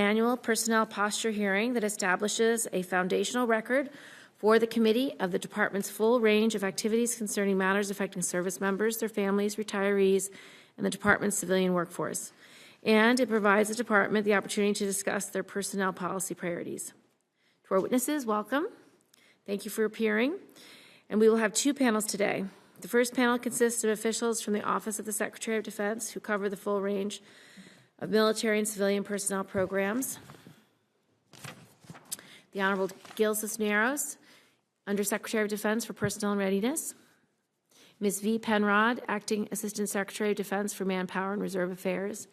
annual personnel posture hearing that establishes a foundational record for the committee of the department's full range of activities concerning matters affecting service members, their families, retirees, and the department's civilian workforce. And it provides the department the opportunity to discuss their personnel policy priorities. To our witnesses, welcome. Thank you for appearing. And we will have two panels today. The first panel consists of officials from the Office of the Secretary of Defense who cover the full range of military and civilian personnel programs. The Honorable Gil Cisneros, Undersecretary of Defense for Personnel and Readiness. Ms. V. Penrod, Acting Assistant Secretary of Defense for Manpower and Reserve Affairs.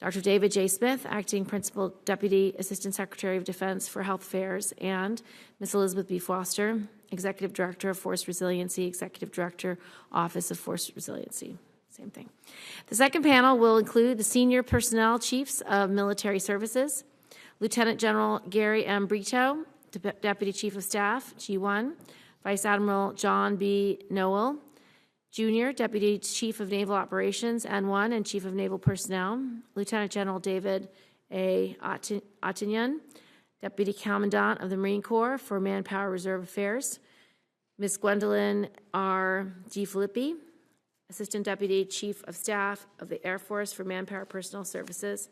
Dr. David J. Smith, Acting Principal Deputy Assistant Secretary of Defense for Health Affairs, and Ms. Elizabeth B. Foster, Executive Director of Force Resiliency, Executive Director, Office of Force Resiliency. Same thing. The second panel will include the Senior Personnel Chiefs of Military Services, Lieutenant General Gary M. Brito, Deputy Chief of Staff, G1, Vice Admiral John B. Noel, Jr., Deputy Chief of Naval Operations, N1, and Chief of Naval Personnel, Lieutenant General David A. Ottinyan, Deputy Commandant of the Marine Corps for Manpower Reserve Affairs, Ms. Gwendolyn R. G. Filippi, Assistant Deputy Chief of Staff of the Air Force for Manpower Personnel Services,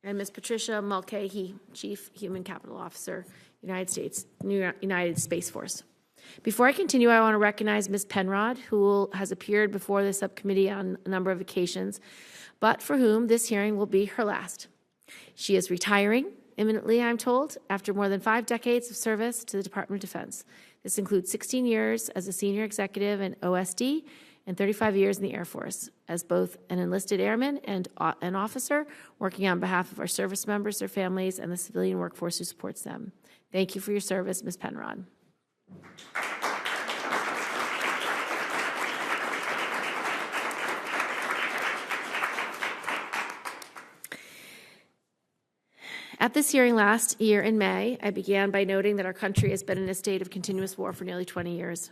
and Ms. Patricia Mulcahy, Chief Human Capital Officer, United Space Force. Before I continue, I want to recognize Ms. Penrod, who has appeared before the subcommittee on a number of occasions, but for whom this hearing will be her last. She is retiring imminently, I'm told, after more than 5 decades of service to the Department of Defense. This includes 16 years as a senior executive in OSD and 35 years in the Air Force as both an enlisted airman and an officer working on behalf of our service members, their families, and the civilian workforce who supports them. Thank you for your service, Ms. Penrod. At this hearing last year in May, I began by noting that our country has been in a state of continuous war for nearly 20 years,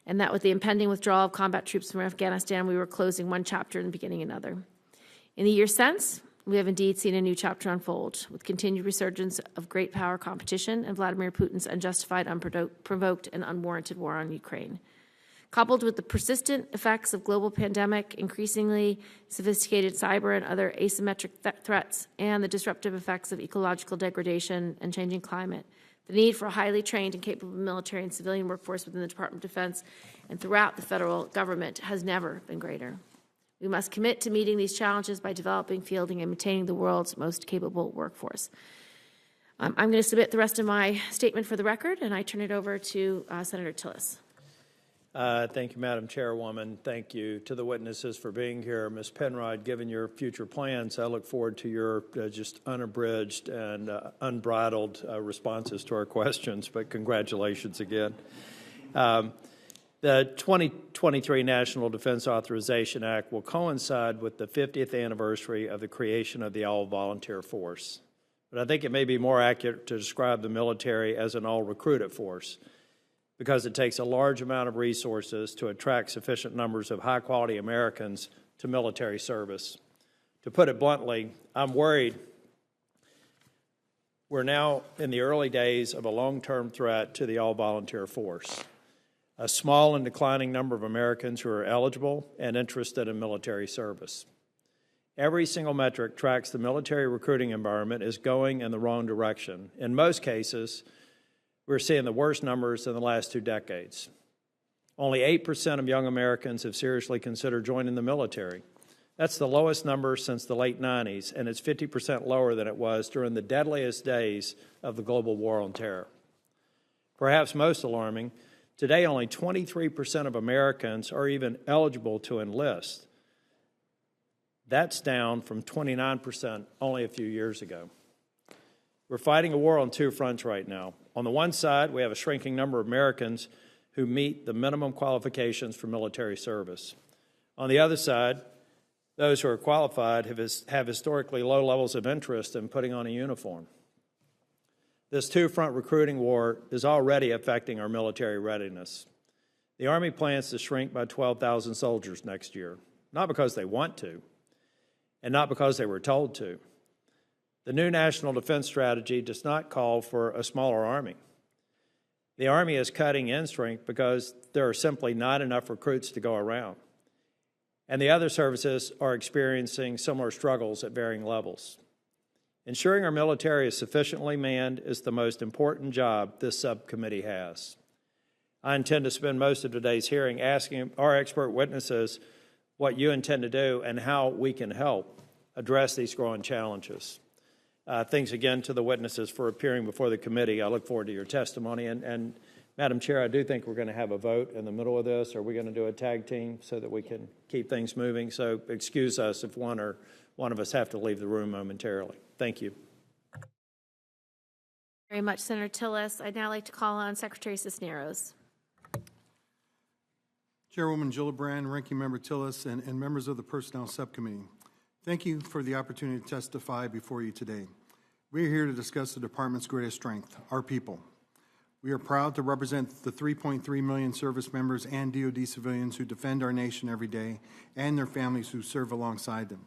and that with the impending withdrawal of combat troops from Afghanistan, we were closing one chapter and beginning another. In the years since, we have indeed seen a new chapter unfold, with continued resurgence of great power competition and Vladimir Putin's unjustified, unprovoked, and unwarranted war on Ukraine. Coupled with the persistent effects of global pandemic, increasingly sophisticated cyber and other asymmetric threats, and the disruptive effects of ecological degradation and changing climate, the need for a highly trained and capable military and civilian workforce within the Department of Defense and throughout the federal government has never been greater. We must commit to meeting these challenges by developing, fielding, and maintaining the world's most capable workforce. I'm going to submit the rest of my statement for the record, and I turn it over to Senator Tillis. Thank you, Madam Chairwoman. Thank you to the witnesses for being here. Ms. Penrod, given your future plans, I look forward to your just unabridged and unbridled responses to our questions, but congratulations again. The 2023 National Defense Authorization Act will coincide with the 50th anniversary of the creation of the all-volunteer force. But I think it may be more accurate to describe the military as an all-recruited force, because it takes a large amount of resources to attract sufficient numbers of high-quality Americans to military service. To put it bluntly, I'm worried we're now in the early days of a long-term threat to the all-volunteer force, a small and declining number of Americans who are eligible and interested in military service. Every single metric tracks the military recruiting environment is going in the wrong direction. In most cases, we're seeing the worst numbers in the last 2 decades. Only 8% of young Americans have seriously considered joining the military. That's the lowest number since the late 90s, and it's 50% lower than it was during the deadliest days of the global war on terror. Perhaps most alarming, today only 23% of Americans are even eligible to enlist. That's down from 29% only a few years ago. We're fighting a war on 2 fronts right now. On the one side, we have a shrinking number of Americans who meet the minimum qualifications for military service. On the other side, those who are qualified have historically low levels of interest in putting on a uniform. This 2-front recruiting war is already affecting our military readiness. The Army plans to shrink by 12,000 soldiers next year, not because they want to. and not because they were told to. The new National Defense Strategy does not call for a smaller Army. The Army is cutting in strength because there are simply not enough recruits to go around. And the other services are experiencing similar struggles at varying levels. Ensuring our military is sufficiently manned is the most important job this subcommittee has. I intend to spend most of today's hearing asking our expert witnesses what you intend to do and how we can help address these growing challenges. Thanks again to the witnesses for appearing before the committee. I look forward to your testimony. And Madam Chair, I do think we're going to have a vote in the middle of this. Are we going to do a tag team so that we can keep things moving? So excuse us if one of us have to leave the room momentarily. Thank you. Very much, Senator Tillis. I'd now like to call on Secretary Cisneros. Chairwoman Gillibrand, Ranking Member Tillis, and members of the Personnel Subcommittee, thank you for the opportunity to testify before you today. We are here to discuss the Department's greatest strength, our people. We are proud to represent the 3.3 million service members and DoD civilians who defend our nation every day and their families who serve alongside them.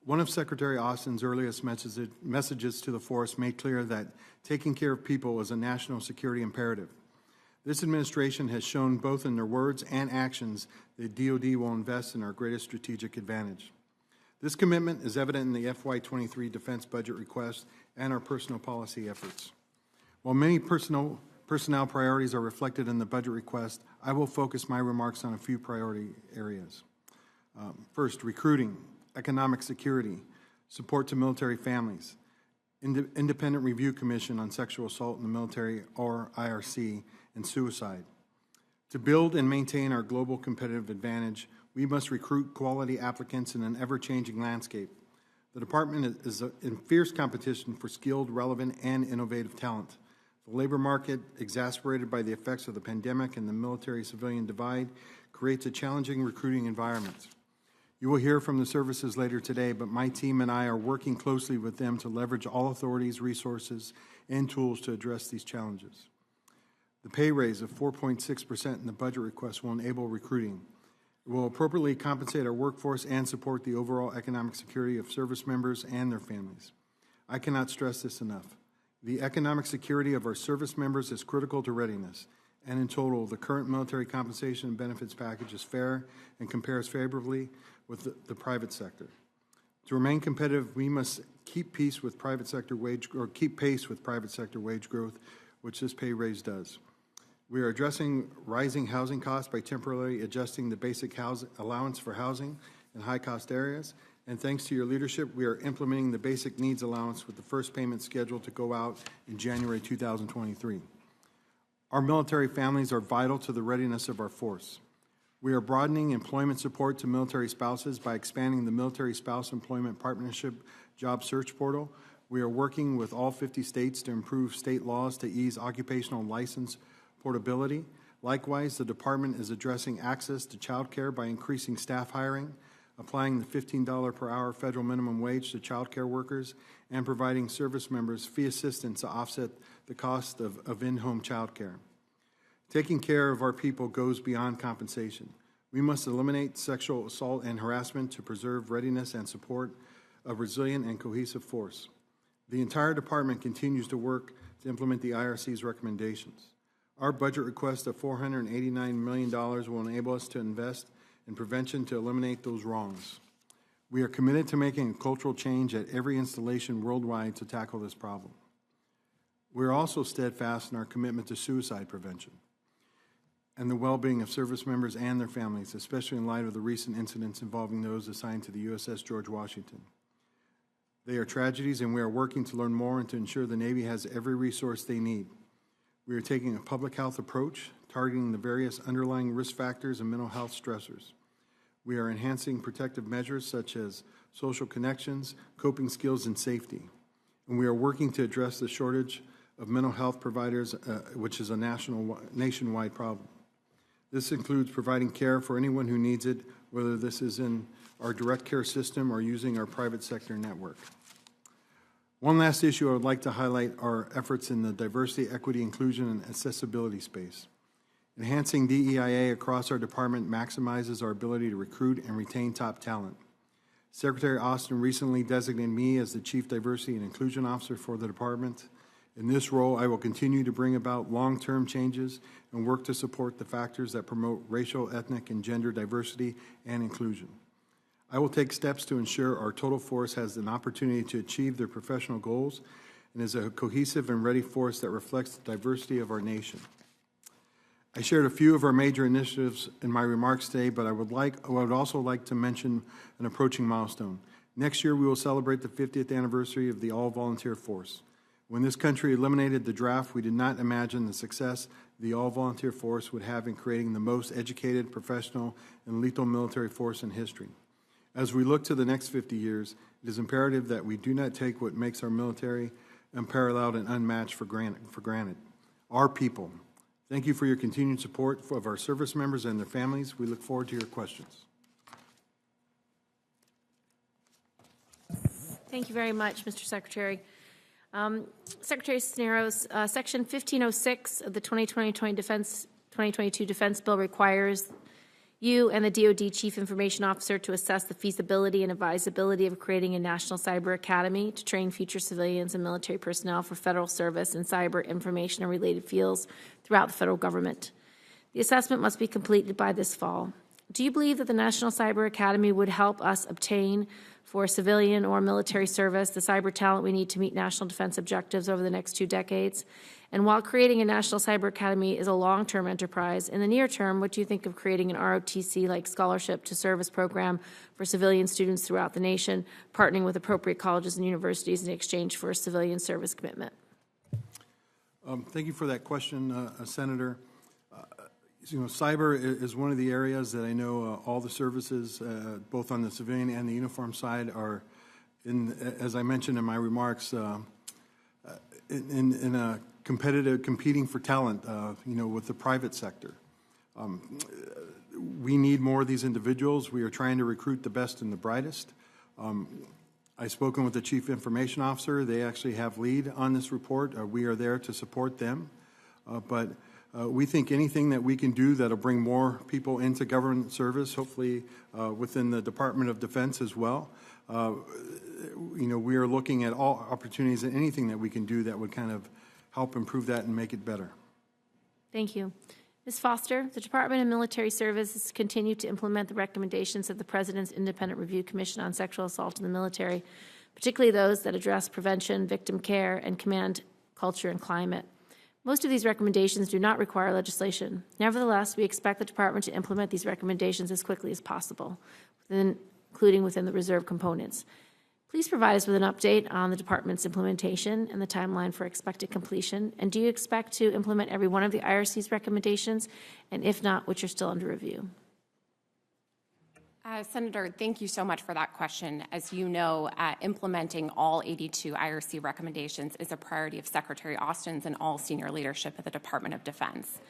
One of Secretary Austin's earliest messages to the force made clear that taking care of people is a national security imperative. This administration has shown both in their words and actions that DoD will invest in our greatest strategic advantage. This commitment is evident in the FY23 defense budget request and our personnel policy efforts. While many personnel priorities are reflected in the budget request, I will focus my remarks on a few priority areas. First, recruiting, economic security, support to military families, Independent Review Commission on Sexual Assault in the Military, or IRC, and suicide. To build and maintain our global competitive advantage, we must recruit quality applicants in an ever-changing landscape. The Department is in fierce competition for skilled, relevant, and innovative talent. The labor market, exacerbated by the effects of the pandemic and the military-civilian divide, creates a challenging recruiting environment. You will hear from the services later today, but my team and I are working closely with them to leverage all authorities, resources, and tools to address these challenges. The pay raise of 4.6% in the budget request will enable recruiting. It will appropriately compensate our workforce and support the overall economic security of service members and their families. I cannot stress this enough. The economic security of our service members is critical to readiness, and in total, the current military compensation and benefits package is fair and compares favorably with the private sector. To remain competitive, we must keep pace with private sector wage growth, which this pay raise does. We are addressing rising housing costs by temporarily adjusting the basic allowance for housing in high-cost areas, and thanks to your leadership, we are implementing the basic needs allowance with the first payment scheduled to go out in January 2023. Our military families are vital to the readiness of our force. We are broadening employment support to military spouses by expanding the Military Spouse Employment Partnership Job Search Portal. We are working with all 50 states to improve state laws to ease occupational license portability. Likewise, the Department is addressing access to child care by increasing staff hiring, applying the $15 per hour federal minimum wage to child care workers, and providing service members fee assistance to offset the cost of in-home child care. Taking care of our people goes beyond compensation. We must eliminate sexual assault and harassment to preserve readiness and support a resilient and cohesive force. The entire Department continues to work to implement the IRC's recommendations. Our budget request of $489 million will enable us to invest in prevention to eliminate those wrongs. We are committed to making a cultural change at every installation worldwide to tackle this problem. We are also steadfast in our commitment to suicide prevention and the well-being of service members and their families, especially in light of the recent incidents involving those assigned to the USS George Washington. They are tragedies, and we are working to learn more and to ensure the Navy has every resource they need. We are taking a public health approach, targeting the various underlying risk factors and mental health stressors. We are enhancing protective measures such as social connections, coping skills, and safety. And we are working to address the shortage of mental health providers, which is a nationwide problem. This includes providing care for anyone who needs it, whether this is in our direct care system or using our private sector network. One last issue I would like to highlight are efforts in the diversity, equity, inclusion, and accessibility space. Enhancing DEIA across our department maximizes our ability to recruit and retain top talent. Secretary Austin recently designated me as the Chief Diversity and Inclusion Officer for the department. In this role, I will continue to bring about long-term changes and work to support the factors that promote racial, ethnic, and gender diversity and inclusion. I will take steps to ensure our total force has an opportunity to achieve their professional goals and is a cohesive and ready force that reflects the diversity of our nation. I shared a few of our major initiatives in my remarks today, but I would also like to mention an approaching milestone. Next year, we will celebrate the 50th anniversary of the all-volunteer force. When this country eliminated the draft, we did not imagine the success the all-volunteer force would have in creating the most educated, professional, and lethal military force in history. As we look to the next 50 years, it is imperative that we do not take what makes our military unparalleled and unmatched for granted. Our people. Thank you for your continued support of our service members and their families. We look forward to your questions. Thank you very much, Mr. Secretary. Secretary Cisneros, Section 1506 of the 2022 Defense Bill requires you and the DoD Chief Information Officer to assess the feasibility and advisability of creating a National Cyber Academy to train future civilians and military personnel for federal service in cyber information and related fields throughout the federal government. The assessment must be completed by this fall. Do you believe that the National Cyber Academy would help us obtain for civilian or military service the cyber talent we need to meet national defense objectives over the next 2 decades? And while creating a National Cyber Academy is a long-term enterprise, in the near term, what do you think of creating an ROTC-like scholarship to service program for civilian students throughout the nation, partnering with appropriate colleges and universities in exchange for a civilian service commitment? Thank you for that question, Senator. Cyber is one of the areas that I know all the services, both on the civilian and the uniform side, are in, as I mentioned in my remarks, in a competing for talent, with the private sector. We need more of these individuals. We are trying to recruit the best and the brightest. I've spoken with the Chief Information Officer. They actually have lead on this report. We are there to support them. But we think anything that we can do that'll bring more people into government service, hopefully within the Department of Defense as well. We are looking at all opportunities and anything that we can do that would kind of help improve that and make it better. Thank you. Ms. Foster, the Department of Military Services continue to implement the recommendations of the President's Independent Review Commission on Sexual Assault in the Military, particularly those that address prevention, victim care, and command culture and climate. Most of these recommendations do not require legislation. Nevertheless, we expect the Department to implement these recommendations as quickly as possible, including within the reserve components. Please provide us with an update on the Department's implementation and the timeline for expected completion. And do you expect to implement every one of the IRC's recommendations? And if not, which are still under review? Senator, thank you so much for that question. As you know, implementing all 82 IRC recommendations is a priority of Secretary Austin's and all senior leadership at the Department of Defense.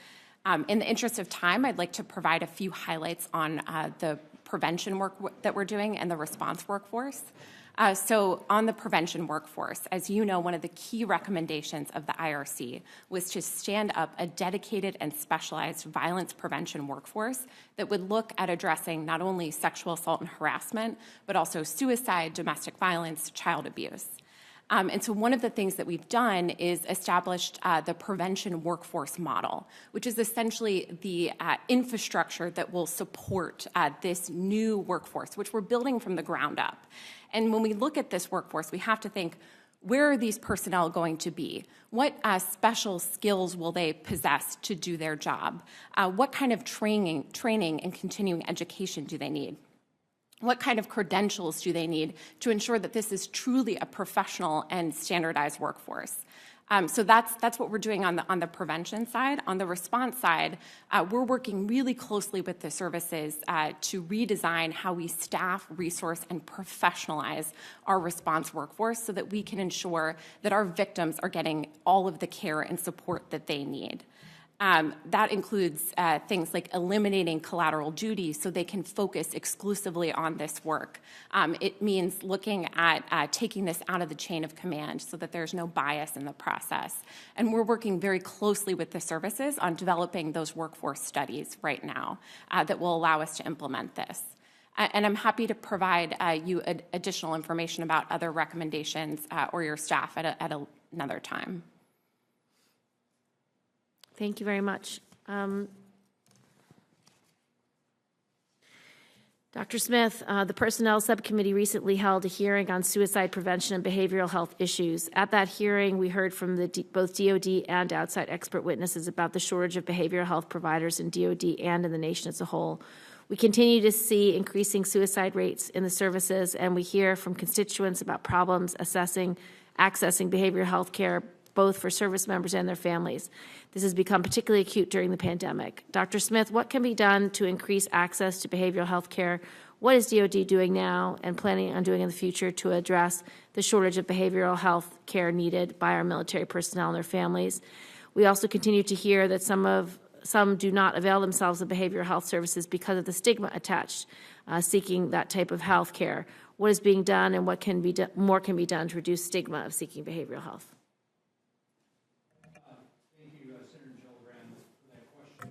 In the interest of time, I'd like to provide a few highlights on the prevention work that we're doing and the response workforce. So on the prevention workforce, as you know, one of the key recommendations of the IRC was to stand up a dedicated and specialized violence prevention workforce that would look at addressing not only sexual assault and harassment, but also suicide, domestic violence, child abuse. And so one of the things that we've done is established the prevention workforce model, which is essentially the infrastructure that will support this new workforce, which we're building from the ground up. And when we look at this workforce, we have to think, where are these personnel going to be? What special skills will they possess to do their job? What kind of training and continuing education do they need? What kind of credentials do they need to ensure that this is truly a professional and standardized workforce? So that's what we're doing on the prevention side. On the response side, we're working really closely with the services to redesign how we staff, resource, and professionalize our response workforce so that we can ensure that our victims are getting all of the care and support that they need. That includes things like eliminating collateral duty so they can focus exclusively on this work. It means looking at taking this out of the chain of command so that there's no bias in the process. And we're working very closely with the services on developing those workforce studies right now that will allow us to implement this. And I'm happy to provide you additional information about other recommendations or your staff at another time. Thank you very much. Dr. Smith, the Personnel Subcommittee recently held a hearing on suicide prevention and behavioral health issues. At that hearing, we heard from both DoD and outside expert witnesses about the shortage of behavioral health providers in DoD and in the nation as a whole. We continue to see increasing suicide rates in the services, and we hear from constituents about problems accessing behavioral health care, both for service members and their families. This has become particularly acute during the pandemic. Dr. Smith, what can be done to increase access to behavioral health care? What is DoD doing now and planning on doing in the future to address the shortage of behavioral health care needed by our military personnel and their families? We also continue to hear that some do not avail themselves of behavioral health services because of the stigma attached seeking that type of health care. What is being done and what can be more can be done to reduce stigma of seeking behavioral health? Thank you, Senator Gillibrand, for that question.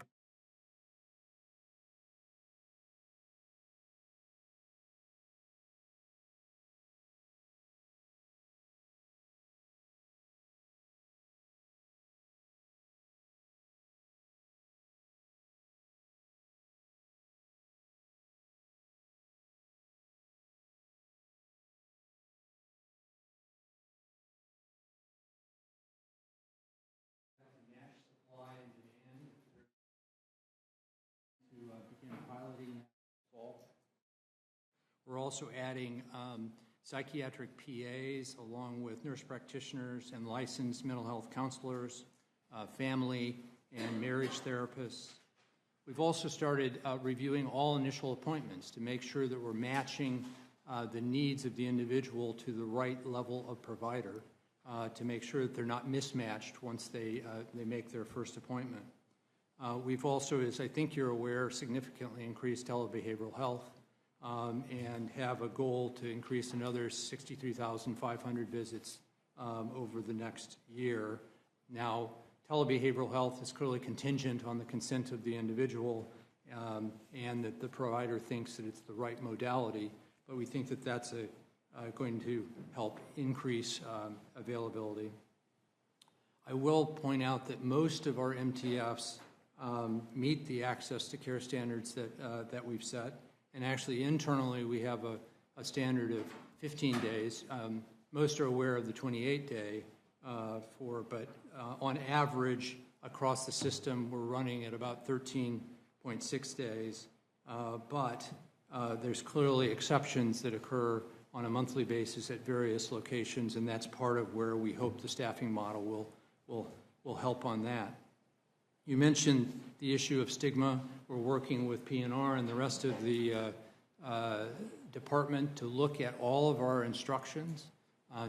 We're also adding psychiatric PAs along with nurse practitioners and licensed mental health counselors, family and marriage therapists. We've also started reviewing all initial appointments to make sure that we're matching the needs of the individual to the right level of provider to make sure that they're not mismatched once they make their first appointment. We've also, as I think you're aware, significantly increased telebehavioral health and have a goal to increase another 63,500 visits over the next year. Now, telebehavioral health is clearly contingent on the consent of the individual and that the provider thinks that it's the right modality, but we think that that's going to help increase availability. I will point out that most of our MTFs meet the access to care standards that we've set. And actually, internally, we have a standard of 15 days. Most are aware of the 28-day but on average, across the system, we're running at about 13.6 days. But there's clearly exceptions that occur on a monthly basis at various locations, and that's part of where we hope the staffing model will help on that. You mentioned the issue of stigma. We're working with PNR and the rest of the department to look at all of our instructions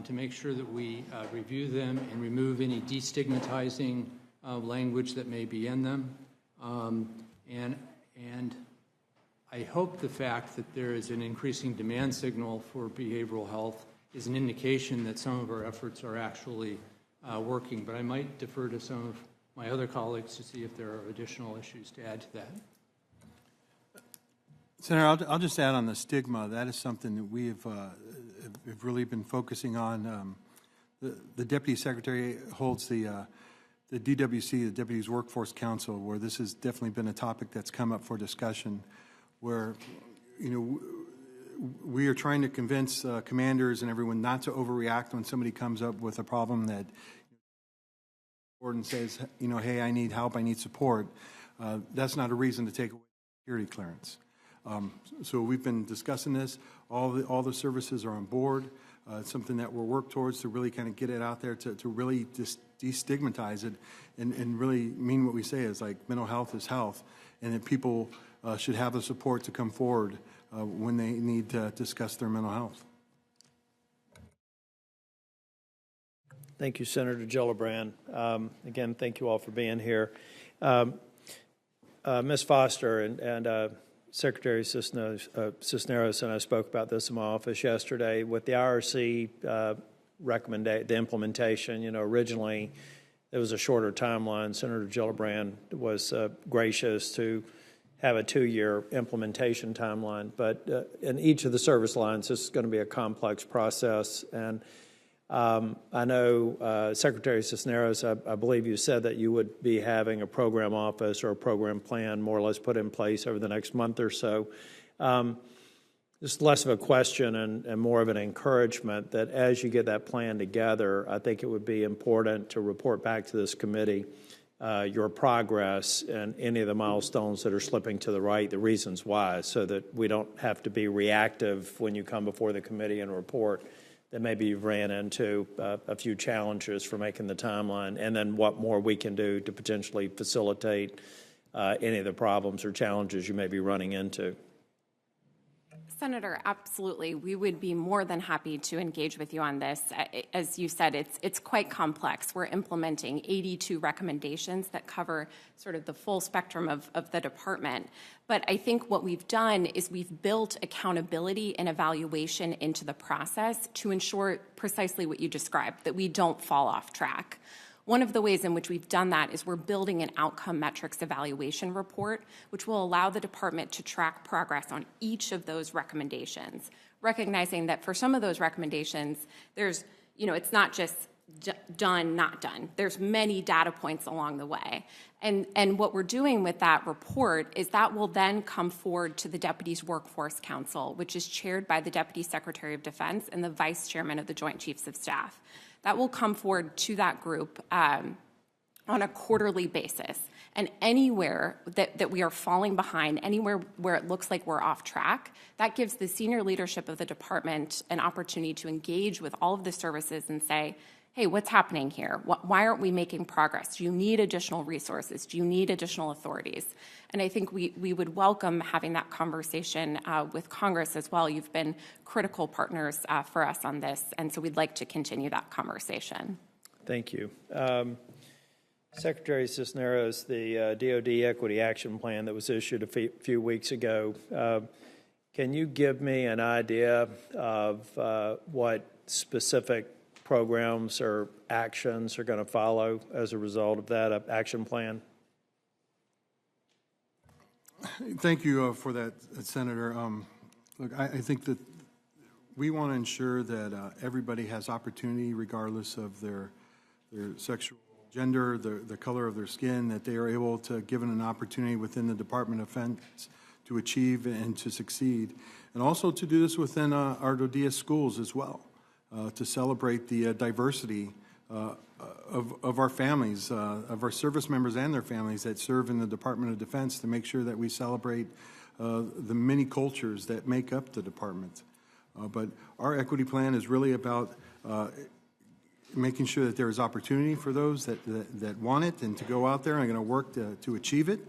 to make sure that we review them and remove any destigmatizing language that may be in them. And I hope the fact that there is an increasing demand signal for behavioral health is an indication that some of our efforts are actually working, but I might defer to some of my other colleagues to see if there are additional issues to add to that. Senator, I'll just add on the stigma. That is something that we have really been focusing on. The Deputy Secretary holds the DWC, the Deputies Workforce Council, where this has definitely been a topic that's come up for discussion, where, we are trying to convince commanders and everyone not to overreact when somebody comes up with a problem that and says, hey, I need help, I need support. That's not a reason to take away security clearance. So we've been discussing this. All the services are on board. It's something that we'll work towards to really kind of get it out there to really just destigmatize it and really mean what we say is like mental health is health, and that people should have the support to come forward when they need to discuss their mental health. Thank you, Senator Gillibrand. Again, thank you all for being here. Ms. Foster and Secretary Cisneros and I spoke about this in my office yesterday with the IRC the implementation. Originally it was a shorter timeline. Senator Gillibrand was gracious to have a 2-year implementation timeline. But in each of the service lines, this is going to be a complex process. And I know Secretary Cisneros, I believe you said that you would be having a program office or a program plan more or less put in place over the next month or so. Just less of a question and more of an encouragement that as you get that plan together, I think it would be important to report back to this committee your progress and any of the milestones that are slipping to the right, the reasons why, so that we don't have to be reactive when you come before the committee and report that maybe you've ran into a few challenges for making the timeline, and then what more we can do to potentially facilitate any of the problems or challenges you may be running into. Senator, absolutely. We would be more than happy to engage with you on this. As you said, it's quite complex. We're implementing 82 recommendations that cover sort of the full spectrum of the department. But I think what we've done is we've built accountability and evaluation into the process to ensure precisely what you described, that we don't fall off track. One of the ways in which we've done that is we're building an outcome metrics evaluation report, which will allow the department to track progress on each of those recommendations, recognizing that for some of those recommendations, there's, it's not just done, not done. There's many data points along the way. And what we're doing with that report is that will then come forward to the Deputies Workforce Council, which is chaired by the Deputy Secretary of Defense and the Vice Chairman of the Joint Chiefs of Staff. That will come forward to that group on a quarterly basis. And anywhere that we are falling behind, anywhere where it looks like we're off track, that gives the senior leadership of the department an opportunity to engage with all of the services and say, hey, what's happening here? Why aren't we making progress? Do you need additional resources? Do you need additional authorities? And I think we would welcome having that conversation with Congress as well. You've been critical partners for us on this, and so we'd like to continue that conversation. Thank you. Secretary Cisneros, the DoD Equity Action Plan that was issued a few weeks ago, can you give me an idea of what specific programs or actions are going to follow as a result of that action plan? Thank you for that, Senator. Look, I think that we want to ensure that everybody has opportunity, regardless of their sexual gender, the color of their skin, that they are able to, given an opportunity within the Department of Defense, to achieve and to succeed. And also to do this within our DoD schools as well, to celebrate the diversity of our families, of our service members and their families that serve in the Department of Defense, to make sure that we celebrate the many cultures that make up the department. But our equity plan is really about making sure that there is opportunity for those that want it and to go out there and are going to work to achieve it,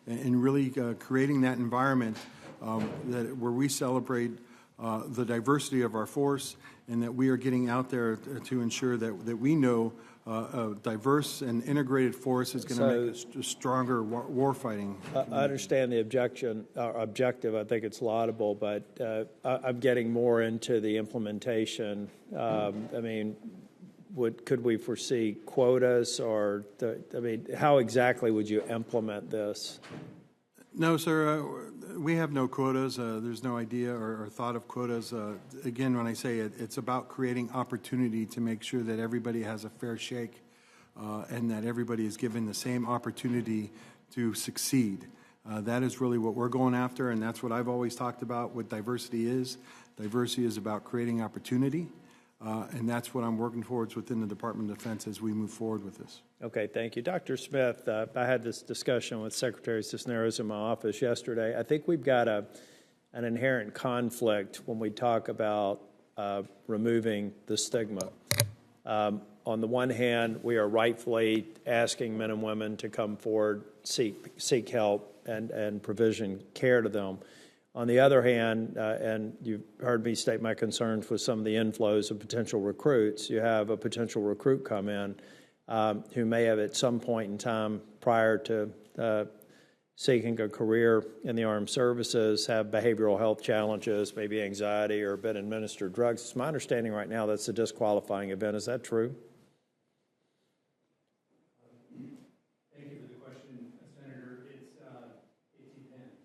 and really creating that environment where we celebrate the diversity of our force, and that we are getting out there to ensure that we know a diverse and integrated force is going to make a stronger war fighting. I understand the objective. I think it's laudable, but I'm getting more into the implementation. I mean, could we foresee quotas, or how exactly would you implement this? No, sir. We have no quotas. There's no idea or thought of quotas. Again, when I say it, it's about creating opportunity to make sure that everybody has a fair shake and that everybody is given the same opportunity to succeed. That is really what we're going after, and that's what I've always talked about what diversity is. Diversity is about creating opportunity, and that's what I'm working towards within the Department of Defense as we move forward with this. Okay, thank you. Dr. Smith, I had this discussion with Secretary Cisneros in my office yesterday. I think we've got an inherent conflict when we talk about removing the stigma. On the one hand, we are rightfully asking men and women to come forward, seek help, and provision care to them. On the other hand, and you've heard me state my concerns with some of the inflows of potential recruits, you have a potential recruit come in who may have at some point in time prior to seeking a career in the armed services have behavioral health challenges, maybe anxiety, or been administered drugs. It's my understanding right now that's a disqualifying event. Is that true? Thank you for the question, Senator. It depends.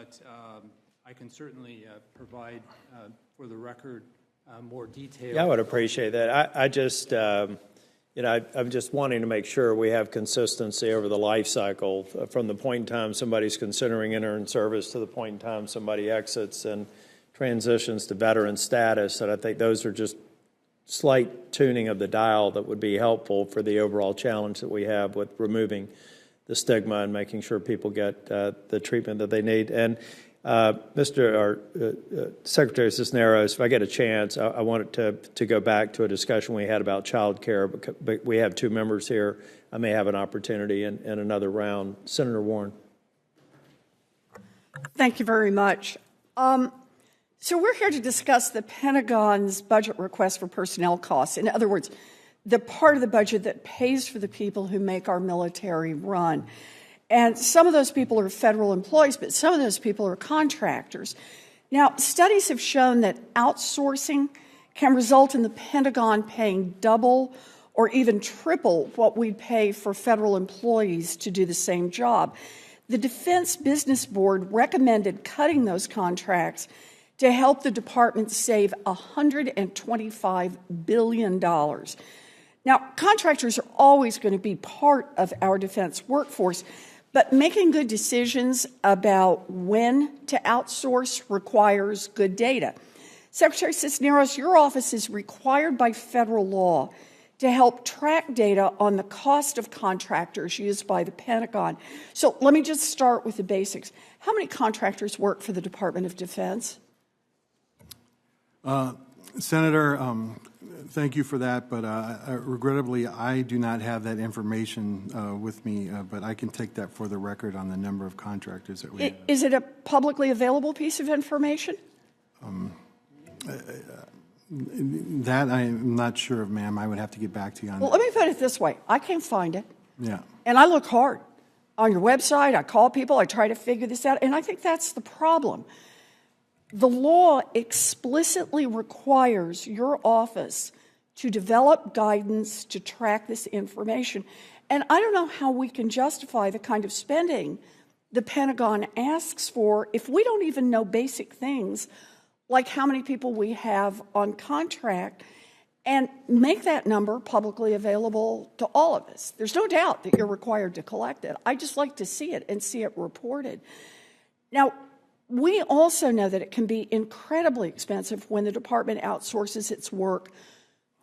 but I can certainly provide for the record more detail. Yeah, I would appreciate that. I just, I'm just wanting to make sure we have consistency over the life cycle from the point in time somebody's considering entering service to the point in time somebody exits and transitions to veteran status. And I think those are just slight tuning of the dial that would be helpful for the overall challenge that we have with removing the stigma and making sure people get the treatment that they need. And Secretary Cisneros, if I get a chance, I wanted to go back to a discussion we had about child care, but we have two members here. I may have an opportunity in another round. Senator Warren. Thank you very much. So we're here to discuss the Pentagon's budget request for personnel costs. In other words, the part of the budget that pays for the people who make our military run. And some of those people are federal employees, but some of those people are contractors. Now, studies have shown that outsourcing can result in the Pentagon paying double or even triple what we'd pay for federal employees to do the same job. The Defense Business Board recommended cutting those contracts to help the department save $125 billion. Now, contractors are always going to be part of our defense workforce, but making good decisions about when to outsource requires good data. Secretary Cisneros, your office is required by federal law to help track data on the cost of contractors used by the Pentagon. So let me just start with the basics. How many contractors work for the Department of Defense? Senator, thank you for that, but regrettably, I do not have that information with me, but I can take that for the record on the number of contractors that we have. Is it a publicly available piece of information? That I'm not sure of, ma'am. I would have to get back to you on that. Well, let me put it this way. I can't find it. Yeah. And I look hard on your website. I call people. I try to figure this out. And I think that's the problem. The law explicitly requires your office to develop guidance to track this information. And I don't know how we can justify the kind of spending the Pentagon asks for if we don't even know basic things like how many people we have on contract, and make that number publicly available to all of us. There's no doubt that you're required to collect it. I just like to see it and see it reported. Now, we also know that it can be incredibly expensive when the department outsources its work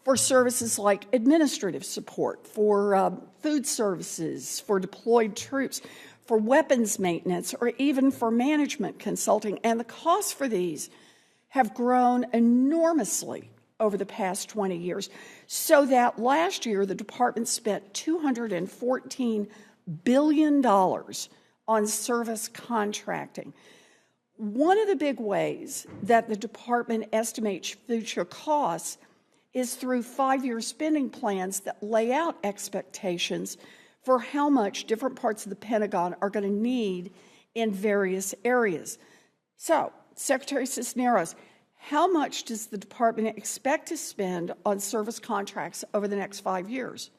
for services like administrative support, for food services, for deployed troops, for weapons maintenance, or even for management consulting. And the costs for these have grown enormously over the past 20 years, so that last year the department spent $214 billion on service contracting. One of the big ways that the department estimates future costs is through 5-year spending plans that lay out expectations for how much different parts of the Pentagon are going to need in various areas. So, Secretary Cisneros, how much does the department expect to spend on service contracts over the next 5 years?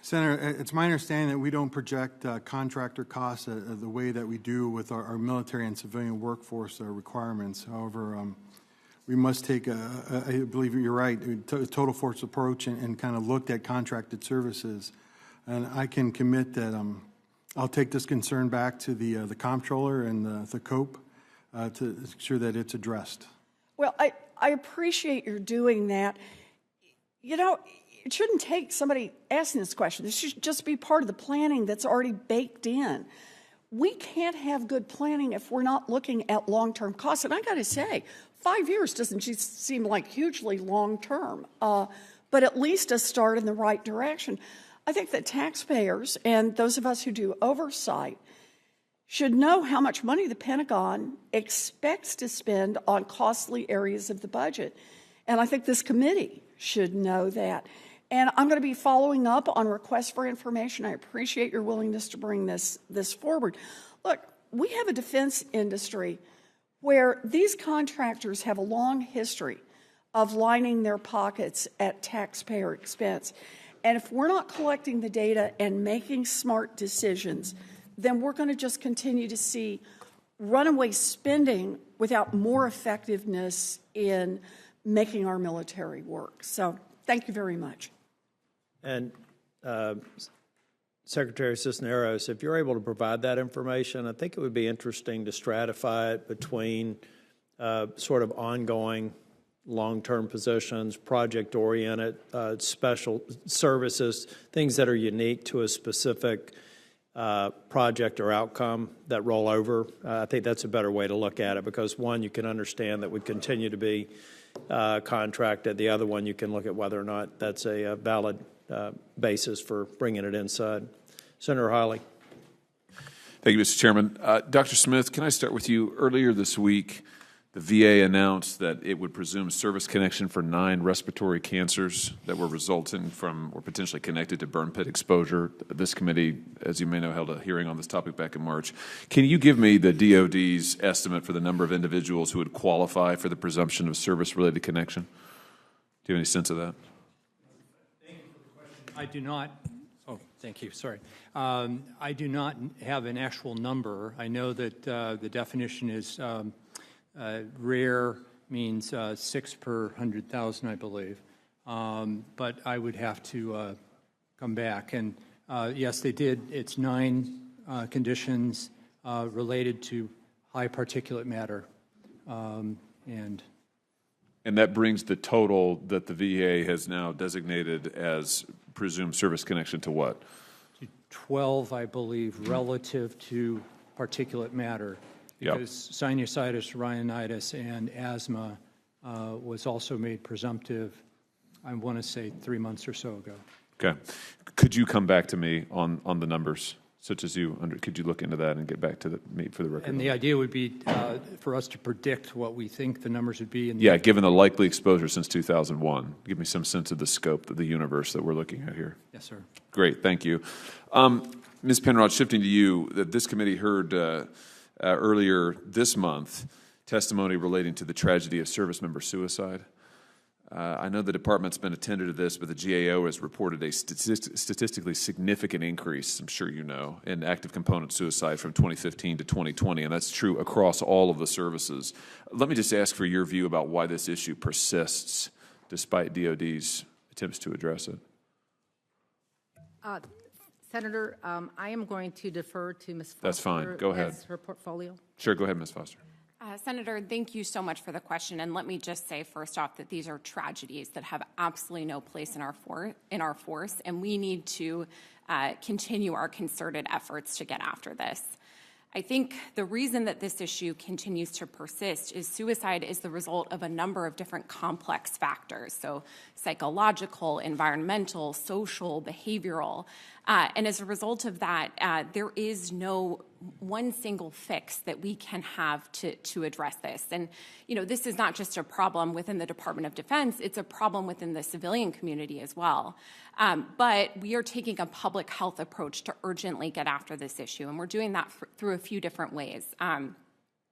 Senator, it's my understanding that we don't project contractor costs the way that we do with our military and civilian workforce requirements. However, we must take, I believe you're right, a total force approach and kind of looked at contracted services. And I can commit that I'll take this concern back to the comptroller and the COPE to ensure that it's addressed. Well, I appreciate your doing that. You know, it shouldn't take somebody asking this question. This should just be part of the planning that's already baked in. We can't have good planning if we're not looking at long-term costs. And I got to say, 5 years doesn't just seem like hugely long-term, but at least a start in the right direction. I think that taxpayers and those of us who do oversight should know how much money the Pentagon expects to spend on costly areas of the budget. And I think this committee should know that. And I'm going to be following up on requests for information. I appreciate your willingness to bring this forward. Look, we have a defense industry where these contractors have a long history of lining their pockets at taxpayer expense. And if we're not collecting the data and making smart decisions, then we're going to just continue to see runaway spending without more effectiveness in making our military work. So thank you very much. And Secretary Cisneros, if you're able to provide that information, I think it would be interesting to stratify it between sort of ongoing long-term positions, project-oriented, special services, things that are unique to a specific project or outcome that roll over. I think that's a better way to look at it because, one, you can understand that would continue to be contracted. The other one, you can look at whether or not that's a valid basis for bringing it inside. Senator Hawley. Thank you, Mr. Chairman. Dr. Smith, can I start with you? Earlier this week, the VA announced that it would presume service connection for 9 respiratory cancers that were resulting from or potentially connected to burn pit exposure. This committee, as you may know, held a hearing on this topic back in March. Can you give me the DoD's estimate for the number of individuals who would qualify for the presumption of service-related connection? Do you have any sense of that? Thank you for the question. I do not. Oh, thank you. Sorry. I do not have an actual number. I know that the definition is rare means 6 per 100,000, I believe. But I would have to come back. And yes, they did. It's 9 conditions related to high particulate matter. And that brings the total that the VA has now designated as presumed service connection to what? 12, I believe, relative to particulate matter. Because sinusitis, rhinitis, and asthma was also made presumptive, I want to say 3 months or so ago. Okay. Could you come back to me on the numbers, such as could you look into that and get back to me for the record? And the idea would be for us to predict what we think the numbers would be. Given the likely exposure since 2001. Give me some sense of the scope of the universe that we're looking at here. Yes, sir. Great, thank you. Ms. Penrod, shifting to you, that this committee heard earlier this month testimony relating to the tragedy of service member suicide. I know the department's been attentive to this, but the GAO has reported a statistically significant increase, I'm sure you know, in active component suicide from 2015 to 2020, and that's true across all of the services. Let me just ask for your view about why this issue persists despite DoD's attempts to address it. Senator, I am going to defer to Ms. Foster. That's fine. Go ahead. Her portfolio. Sure, go ahead, Ms. Foster. Senator, thank you so much for the question. And let me just say first off that these are tragedies that have absolutely no place in our force, and we need to continue our concerted efforts to get after this. I think the reason that this issue continues to persist is suicide is the result of a number of different complex factors, so psychological, environmental, social, behavioral. And as a result of that, there is no one single fix that we can have to address this. And, you know, this is not just a problem within the Department of Defense, it's a problem within the civilian community as well. But we are taking a public health approach to urgently get after this issue, and we're doing that through a few different ways.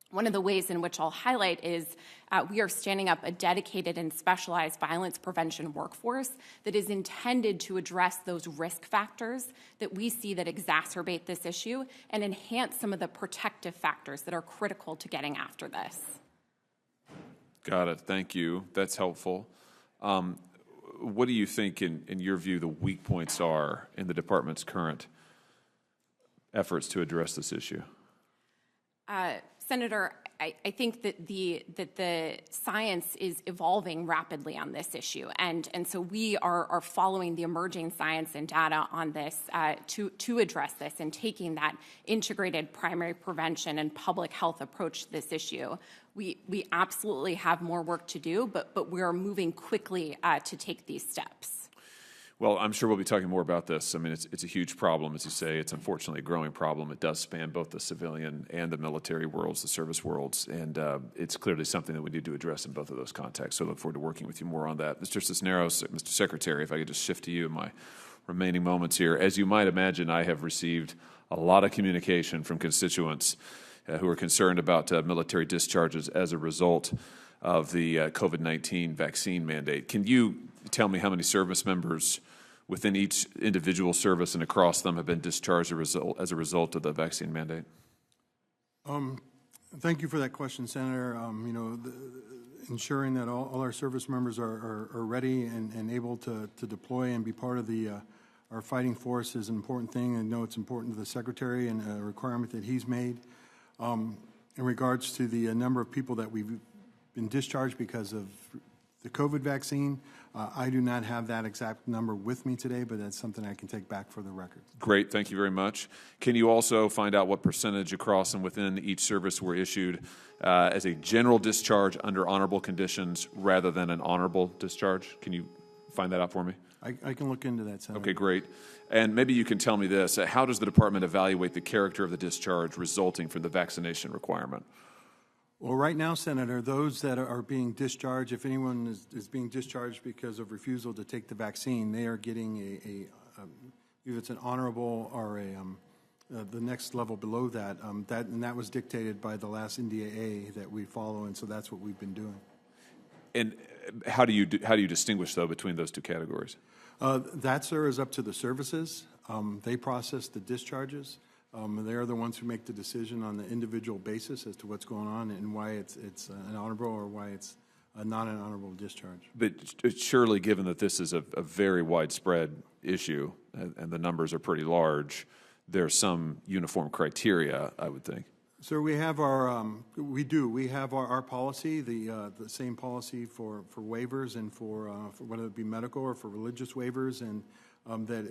One of the ways in which I'll highlight is we are standing up a dedicated and specialized violence prevention workforce that is intended to address those risk factors that we see that exacerbate this issue and enhance some of the protective factors that are critical to getting after this. Got it. Thank you. That's helpful. What do you think, in your view, the weak points are in the department's current efforts to address this issue? Senator, I think that the science is evolving rapidly on this issue, and so we are following the emerging science and data on this to address this and taking that integrated primary prevention and public health approach to this issue. We absolutely have more work to do, but we are moving quickly to take these steps. Well, I'm sure we'll be talking more about this. I mean, it's a huge problem, as you say. It's unfortunately a growing problem. It does span both the civilian and the military worlds, the service worlds, and it's clearly something that we need to address in both of those contexts. So I look forward to working with you more on that. Mr. Cisneros, Mr. Secretary, if I could just shift to you in my remaining moments here. As you might imagine, I have received a lot of communication from constituents who are concerned about military discharges as a result of the COVID-19 vaccine mandate. Can you tell me how many service members within each individual service and across them have been discharged as a result of the vaccine mandate? Thank you for that question, Senator. Ensuring that all our service members are ready and able to deploy and be part of our fighting force is an important thing. I know it's important to the Secretary and a requirement that he's made. In regards to the number of people that we've been discharged because of the COVID vaccine, I do not have that exact number with me today, but that's something I can take back for the record. Great, thank you very much. Can you also find out what percentage across and within each service were issued as a general discharge under honorable conditions rather than an honorable discharge? Can you find that out for me? I can look into that, Senator. Okay, great. And maybe you can tell me this. How does the department evaluate the character of the discharge resulting from the vaccination requirement? Well, right now, Senator, those that are being discharged, if anyone is being discharged because of refusal to take the vaccine, they are getting either it's an honorable or the next level below that. And that was dictated by the last NDAA that we follow, and so that's what we've been doing. And how do you distinguish, though, between those two categories? That, sir, is up to the services. They process the discharges. They are the ones who make the decision on the individual basis as to what's going on and why it's an honorable or why it's not an honorable discharge. But surely, given that this is a very widespread issue and the numbers are pretty large, there's some uniform criteria, I would think. Sir, we have our policy, the same policy for waivers and for whether it be medical or for religious waivers, and that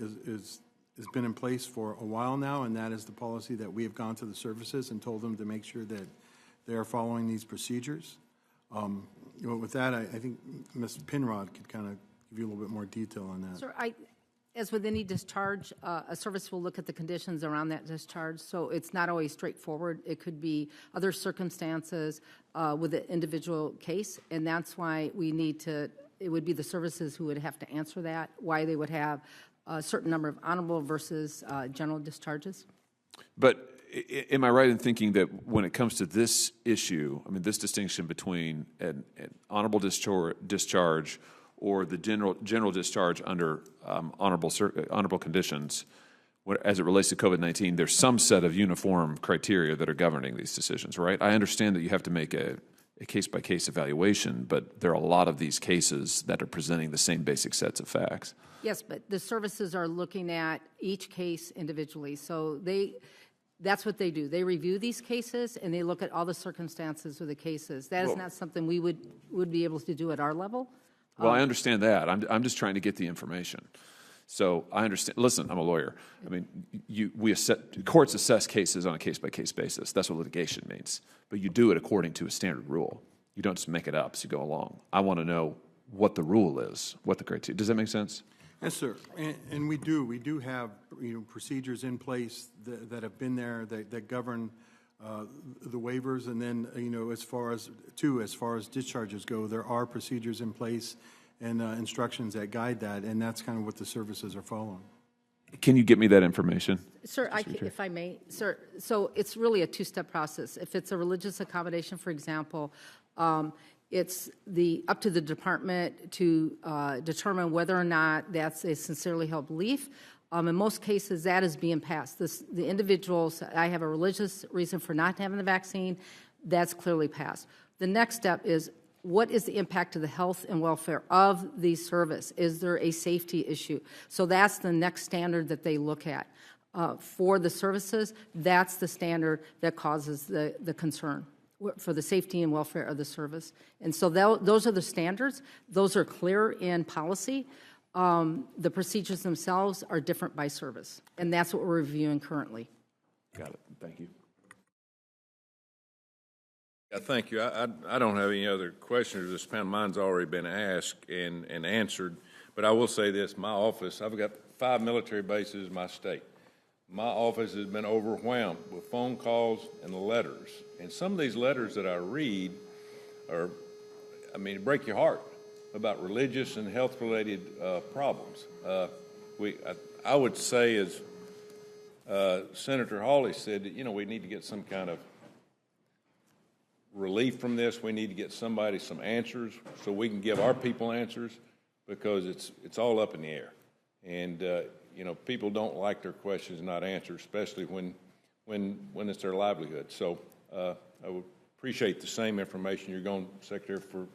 has been in place for a while now, and that is the policy that we have gone to the services and told them to make sure that they are following these procedures. With that, I think Ms. Penrod could kind of give you a little bit more detail on that. Sir, as with any discharge, a service will look at the conditions around that discharge, so it's not always straightforward. It could be other circumstances with an individual case, and that's why it would be the services who would have to answer that, why they would have a certain number of honorable versus general discharges. But am I right in thinking that when it comes to this issue, I mean, this distinction between an honorable discharge or the general discharge under honorable conditions, as it relates to COVID-19, there's some set of uniform criteria that are governing these decisions, right? I understand that you have to make a case-by-case evaluation, but there are a lot of these cases that are presenting the same basic sets of facts. Yes, but the services are looking at each case individually, so that's what they do. They review these cases, and they look at all the circumstances of the cases. That is not something we would be able to do at our level. Well, I understand that. I'm just trying to get the information. So I understand. Listen, I'm a lawyer. I mean, courts assess cases on a case-by-case basis. That's what litigation means. But you do it according to a standard rule. You don't just make it up as you go along. I want to know what the rule is, what the criteria. Does that make sense? Yes, sir. And we do. We do have procedures in place that have been there that govern the waivers, and then as far as discharges go, there are procedures in place and instructions that guide that, and that's kind of what the services are following. Can you get me that information? Sir, if I may, sir, so it's really a two-step process. If it's a religious accommodation, for example, it's up to the department to determine whether or not that's a sincerely held belief. In most cases, that is being passed. The individuals, I have a religious reason for not having the vaccine, that's clearly passed. The next step is, what is the impact to the health and welfare of the service? Is there a safety issue? So that's the next standard that they look at. For the services, that's the standard that causes the concern for the safety and welfare of the service. And so those are the standards. Those are clear in policy. The procedures themselves are different by service, and that's what we're reviewing currently. Got it. Thank you. Yeah, thank you. I don't have any other questions. This panel, mine's already been asked and answered. But I will say this: my office, I've got 5 military bases in my state. My office has been overwhelmed with phone calls and letters. And some of these letters that I read are, break your heart about religious and health-related problems. I would say, as Senator Hawley said, that, we need to get some kind of relief from this. We need to get somebody some answers so we can give our people answers, because it's all up in the air. And, you know, people don't like their questions not answered, especially when it's their livelihood. So I would appreciate the same information you're going, Secretary, for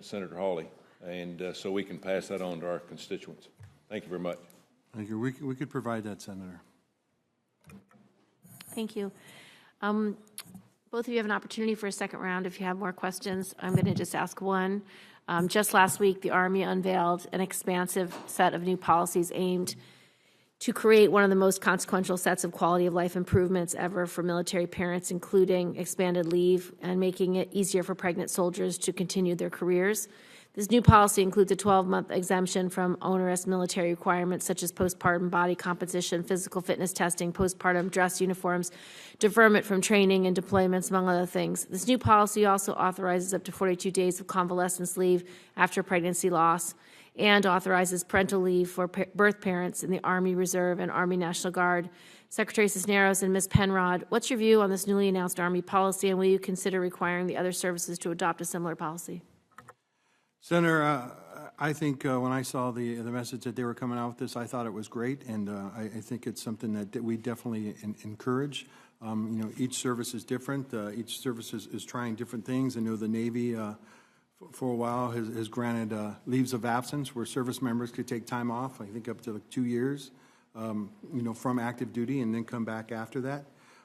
Senator Hawley, and so we can pass that on to our constituents. Thank you very much. Thank you. We could provide that, Senator. Thank you. Both of you have an opportunity for a second round if you have more questions. I'm going to just ask one. Just last week, the Army unveiled an expansive set of new policies aimed to create one of the most consequential sets of quality of life improvements ever for military parents, including expanded leave and making it easier for pregnant soldiers to continue their careers. This new policy includes a 12-month exemption from onerous military requirements such as postpartum body composition, physical fitness testing, postpartum dress uniforms, deferment from training and deployments, among other things. This new policy also authorizes up to 42 days of convalescence leave after pregnancy loss and authorizes parental leave for birth parents in the Army Reserve and Army National Guard. Secretary Cisneros and Ms. Penrod, what's your view on this newly announced Army policy, and will you consider requiring the other services to adopt a similar policy? Senator, I think when I saw the message that they were coming out with this, I thought it was great, and I think it's something that we definitely encourage. You know, each service is different. Each service is trying different things. I know the Navy, for a while, has granted leaves of absence where service members could take time off, I think up to like 2 years, you know, from active duty and then come back after that.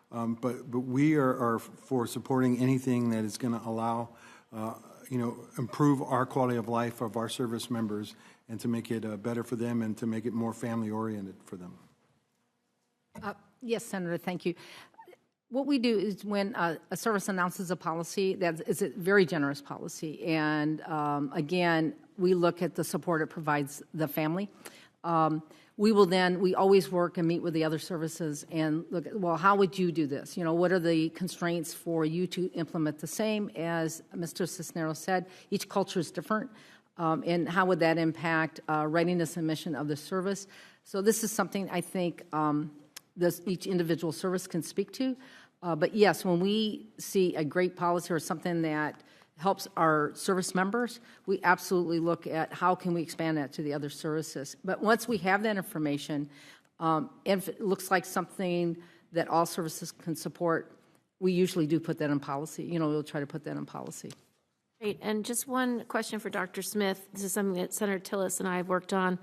But we are for supporting anything that is going to allow you know, improve our quality of life of our service members and to make it better for them and to make it more family-oriented for them. Yes, Senator, thank you. What we do is when a service announces a policy, that is a very generous policy. And again, we look at the support it provides the family. We always work and meet with the other services and look at, well, how would you do this? You know, what are the constraints for you to implement the same? As Mr. Cisneros said, each culture is different. And how would that impact readiness and mission of the service? So this is something I think each individual service can speak to. But yes, when we see a great policy or something that helps our service members, we absolutely look at how can we expand that to the other services. But once we have that information, and if it looks like something that all services can support, we usually do put that in policy. You know, we'll try to put that in policy. Great. And just one question for Dr. Smith. This is something that Senator Tillis and I have worked on.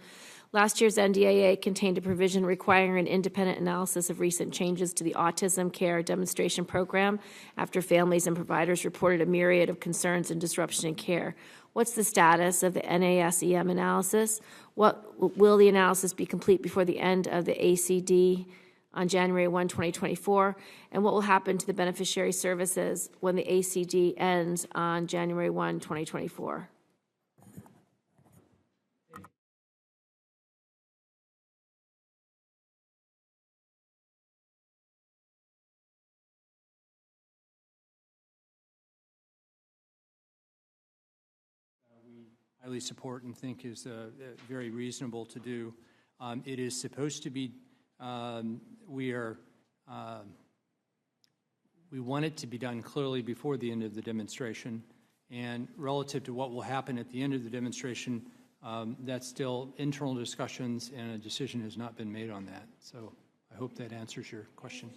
Last year's NDAA contained a provision requiring an independent analysis of recent changes to the Autism Care Demonstration Program after families and providers reported a myriad of concerns and disruption in care. What's the status of the NASEM analysis? Will the analysis be complete before the end of the ACD on January 1, 2024? And what will happen to the beneficiary services when the ACD ends on January 1, 2024? Highly support and think is very reasonable to do. It is supposed to be, we want it to be done clearly before the end of the demonstration, and relative to what will happen at the end of the demonstration, that's still internal discussions and a decision has not been made on that. So I hope that answers your question.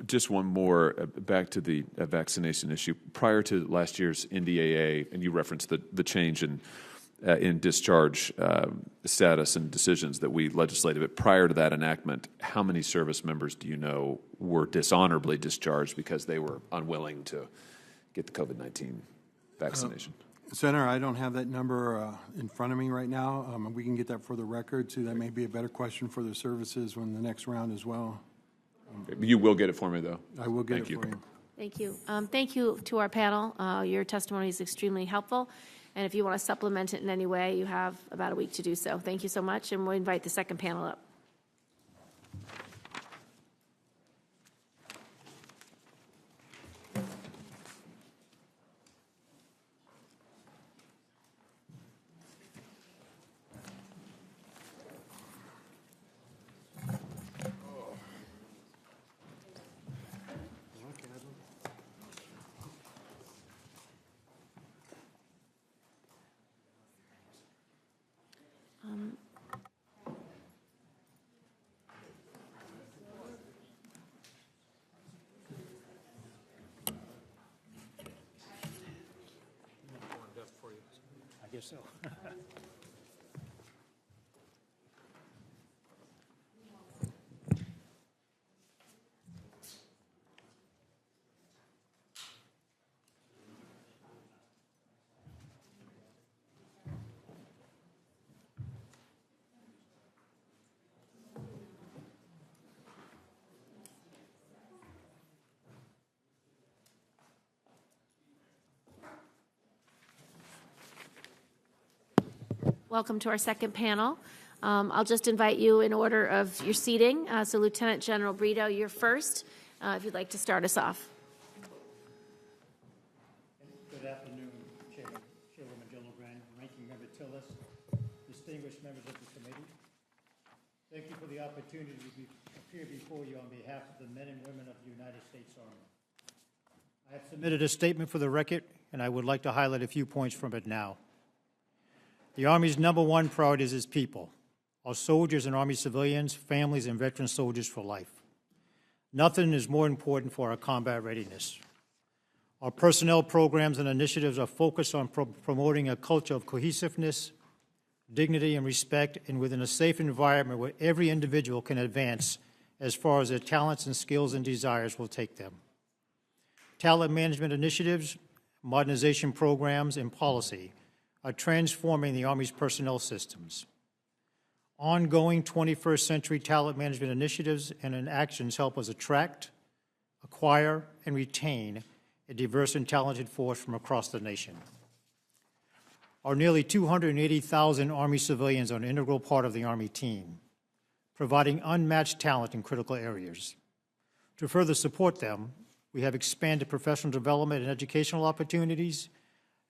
Just one more, back to the vaccination issue. Prior to last year's NDAA, and you referenced the change in discharge status and decisions that we legislated, but prior to that enactment, how many service members do you know were dishonorably discharged because they were unwilling to get the COVID-19 vaccination? Senator, I don't have that number in front of me right now. We can get that for the record, too. That may be a better question for the services when the next round as well. You will get it for me, though. I will get it for you. Thank you. Thank you to our panel. Your testimony is extremely helpful. And if you want to supplement it in any way, you have about a week to do so. Thank you so much. And we'll invite the second panel up. pleasure, so. Welcome to our second panel. I'll just invite you in order of your seating. So Lieutenant General Brito, you're first, if you'd like to start us off. Good afternoon, Chairwoman Gillibrand, Ranking Member Tillis, distinguished members of the committee. Thank you for the opportunity to appear before you on behalf of the men and women of the United States Army. I have submitted a statement for the record, and I would like to highlight a few points from it now. The Army's #1 priority is its people, our soldiers and Army civilians, families, and veteran soldiers for life. Nothing is more important for our combat readiness. Our personnel programs and initiatives are focused on promoting a culture of cohesiveness, dignity, and respect, and within a safe environment where every individual can advance as far as their talents and skills and desires will take them. Talent management initiatives, modernization programs, and policy are transforming the Army's personnel systems. Ongoing 21st century talent management initiatives and actions help us attract, acquire, and retain a diverse and talented force from across the nation. Our nearly 280,000 Army civilians are an integral part of the Army team, providing unmatched talent in critical areas. To further support them, we have expanded professional development and educational opportunities,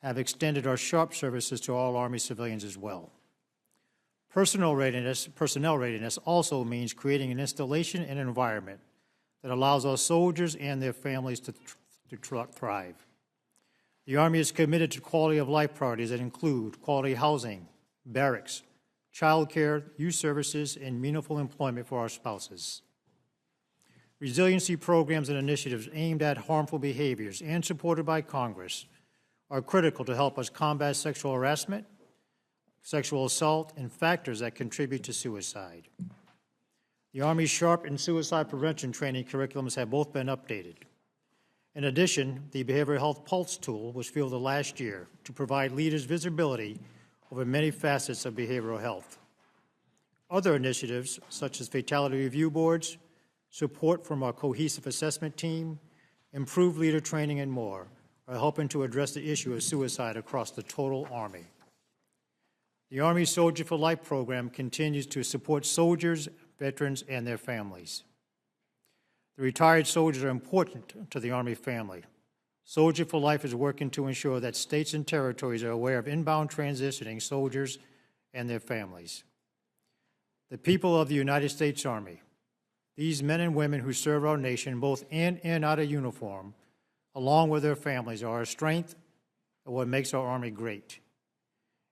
have extended our SHARP services to all Army civilians as well. Personnel readiness also means creating an installation and environment that allows our soldiers and their families to thrive. The Army is committed to quality of life priorities that include quality housing, barracks, child care, youth services, and meaningful employment for our spouses. Resiliency programs and initiatives aimed at harmful behaviors and supported by Congress are critical to help us combat sexual harassment, sexual assault, and factors that contribute to suicide. The Army's SHARP and suicide prevention training curriculums have both been updated. In addition, the Behavioral Health Pulse tool was fielded last year to provide leaders visibility over many facets of behavioral health. Other initiatives, such as fatality review boards, support from our cohesive assessment team, improved leader training, and more, are helping to address the issue of suicide across the total Army. The Army Soldier for Life program continues to support soldiers, veterans, and their families. The retired soldiers are important to the Army family. Soldier for Life is working to ensure that states and territories are aware of inbound transitioning soldiers and their families. The people of the United States Army, these men and women who serve our nation both in and out of uniform, along with their families, are our strength and what makes our Army great.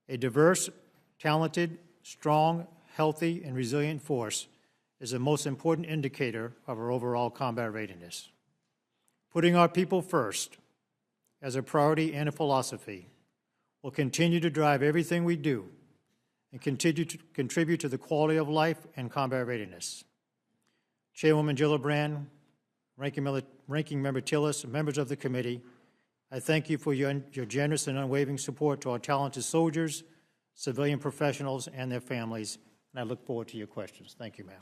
A diverse, talented, strong, healthy, and resilient force is the most important indicator of our overall combat readiness. Putting our people first as a priority and a philosophy will continue to drive everything we do and continue to contribute to the quality of life and combat readiness. Chairwoman Gillibrand, Ranking Member Tillis, and members of the committee, I thank you for your generous and unwavering support to our talented soldiers, civilian professionals, and their families, and I look forward to your questions. Thank you, ma'am.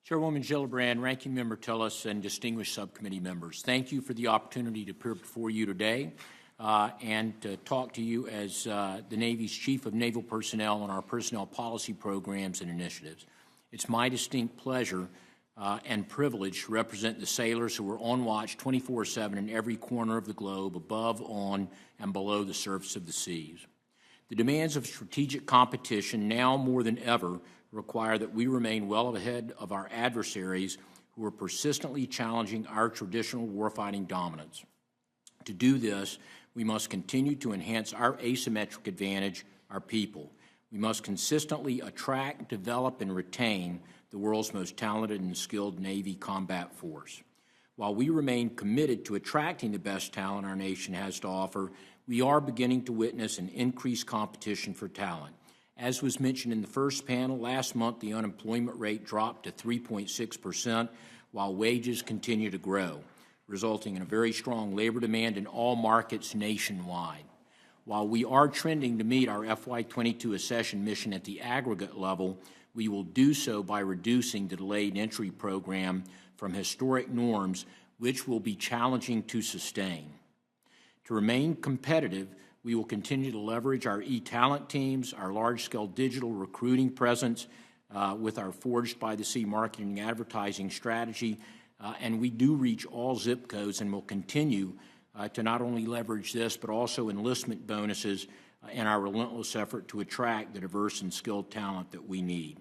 Chairwoman Gillibrand, Ranking Member Tillis, and distinguished subcommittee members, thank you for the opportunity to appear before you today and to talk to you as the Navy's Chief of Naval Personnel on our personnel policy programs and initiatives. It's my distinct pleasure and privilege to represent the sailors who are on watch 24/7 in every corner of the globe, above, on, and below the surface of the seas. The demands of strategic competition now more than ever require that we remain well ahead of our adversaries who are persistently challenging our traditional warfighting dominance. To do this, we must continue to enhance our asymmetric advantage, our people. We must consistently attract, develop, and retain the world's most talented and skilled Navy combat force. While we remain committed to attracting the best talent our nation has to offer, we are beginning to witness an increased competition for talent. As was mentioned in the first panel, last month the unemployment rate dropped to 3.6%, while wages continue to grow, resulting in a very strong labor demand in all markets nationwide. While we are trending to meet our FY22 accession mission at the aggregate level, we will do so by reducing the delayed entry program from historic norms, which will be challenging to sustain. To remain competitive, we will continue to leverage our e-talent teams, our large-scale digital recruiting presence with our Forged by the Sea marketing and advertising strategy, and we do reach all zip codes and will continue to not only leverage this, but also enlistment bonuses in our relentless effort to attract the diverse and skilled talent that we need.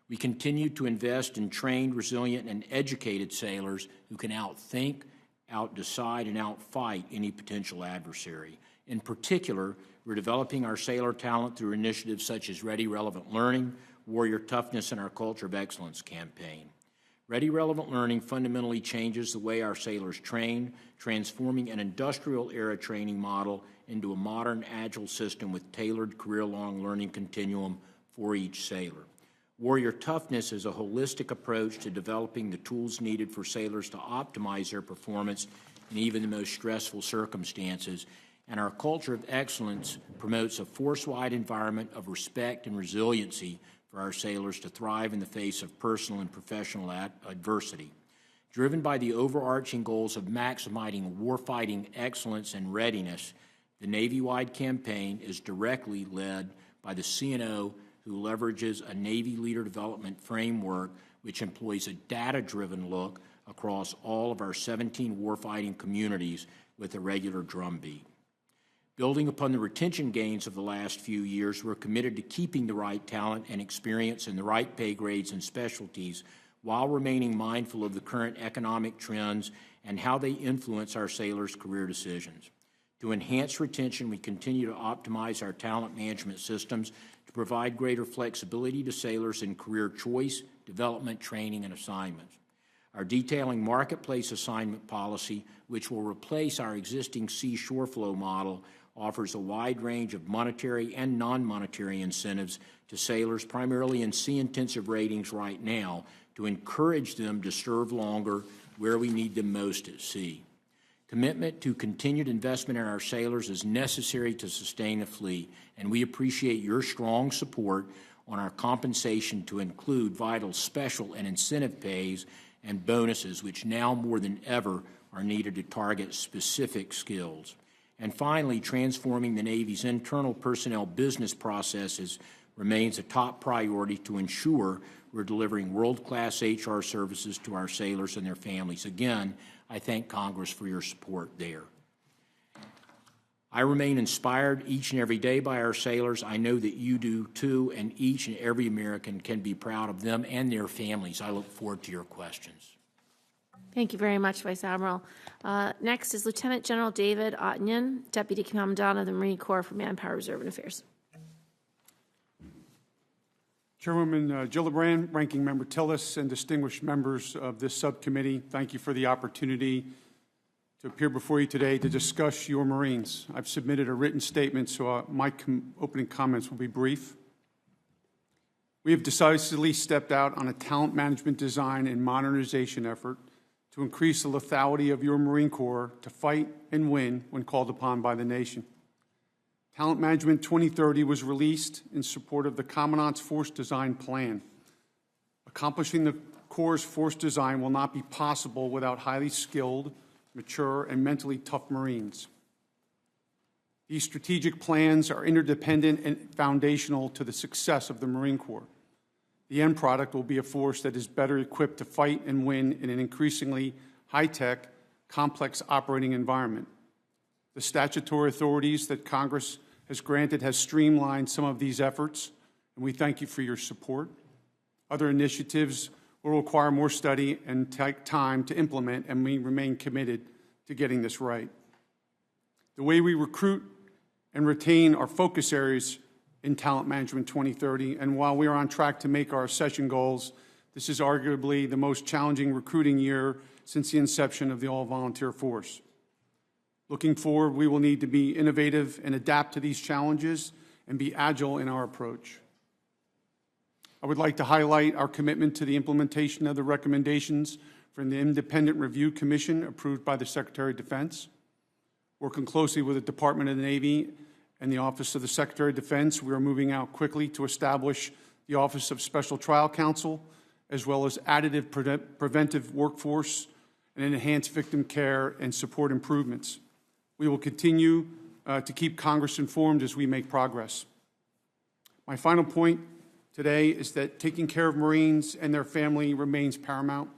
We continue to invest in trained, resilient, and educated sailors who can outthink, outdecide, and outfight any potential adversary. In particular, we're developing our sailor talent through initiatives such as Ready Relevant Learning, Warrior Toughness, and our Culture of Excellence campaign. Ready Relevant Learning fundamentally changes the way our sailors train, transforming an industrial-era training model into a modern, agile system with tailored career-long learning continuum for each sailor. Warrior Toughness is a holistic approach to developing the tools needed for sailors to optimize their performance in even the most stressful circumstances, and our Culture of Excellence promotes a force-wide environment of respect and resiliency for our sailors to thrive in the face of personal and professional adversity. Driven by the overarching goals of maximizing warfighting excellence and readiness, the Navy-wide campaign is directly led by the CNO, who leverages a Navy leader development framework which employs a data-driven look across all of our 17 warfighting communities with a regular drumbeat. Building upon the retention gains of the last few years, we're committed to keeping the right talent and experience in the right pay grades and specialties while remaining mindful of the current economic trends and how they influence our sailors' career decisions. To enhance retention, we continue to optimize our talent management systems to provide greater flexibility to sailors in career choice, development, training, and assignments. Our detailing marketplace assignment policy, which will replace our existing sea-shore flow model, offers a wide range of monetary and non-monetary incentives to sailors, primarily in sea-intensive ratings right now, to encourage them to serve longer where we need them most at sea. Commitment to continued investment in our sailors is necessary to sustain a fleet, and we appreciate your strong support on our compensation to include vital special and incentive pays and bonuses, which now more than ever are needed to target specific skills. And finally, transforming the Navy's internal personnel business processes remains a top priority to ensure we're delivering world-class HR services to our sailors and their families. Again, I thank Congress for your support there. I remain inspired each and every day by our sailors. I know that you do too, and each and every American can be proud of them and their families. I look forward to your questions. Thank you very much, Vice Admiral. Next is Lieutenant General David Ottonian, Deputy Commandant of the Marine Corps for Manpower, Reserve, and Affairs. Chairwoman Gillibrand, Ranking Member Tillis, and distinguished members of this subcommittee, thank you for the opportunity to appear before you today to discuss your Marines. I've submitted a written statement, so my opening comments will be brief. We have decisively stepped out on a talent management design and modernization effort to increase the lethality of your Marine Corps to fight and win when called upon by the nation. Talent Management 2030 was released in support of the Commandant's Force Design Plan. Accomplishing the Corps' force design will not be possible without highly skilled, mature, and mentally tough Marines. These strategic plans are interdependent and foundational to the success of the Marine Corps. The end product will be a force that is better equipped to fight and win in an increasingly high-tech, complex operating environment. The statutory authorities that Congress has granted has streamlined some of these efforts, and we thank you for your support. Other initiatives will require more study and take time to implement, and we remain committed to getting this right. The way we recruit and retain our focus areas in Talent Management 2030, and while we are on track to make our accession goals, this is arguably the most challenging recruiting year since the inception of the all-volunteer force. Looking forward, we will need to be innovative and adapt to these challenges and be agile in our approach. I would like to highlight our commitment to the implementation of the recommendations from the Independent Review Commission approved by the Secretary of Defense. Working closely with the Department of the Navy and the Office of the Secretary of Defense, we are moving out quickly to establish the Office of Special Trial Counsel, as well as additive preventive workforce and enhanced victim care and support improvements. We will continue to keep Congress informed as we make progress. My final point today is that taking care of Marines and their family remains paramount.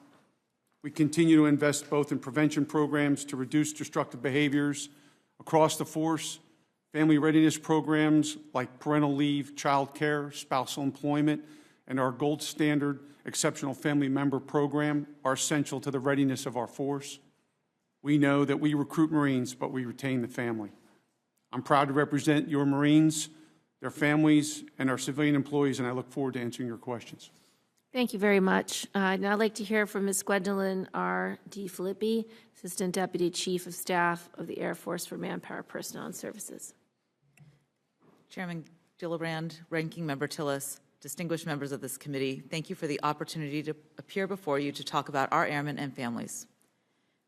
We continue to invest both in prevention programs to reduce destructive behaviors across the force, family readiness programs like parental leave, child care, spousal employment, and our gold standard exceptional family member program are essential to the readiness of our force. We know that we recruit Marines, but we retain the family. I'm proud to represent your Marines, their families, and our civilian employees, and I look forward to answering your questions. Thank you very much. Now I'd like to hear from Ms. Gwendolyn R. D. Filippi, Assistant Deputy Chief of Staff of the Air Force for Manpower, Personnel, and Services. Chairman Gillibrand, Ranking Member Tillis, distinguished members of this committee, thank you for the opportunity to appear before you to talk about our airmen and families.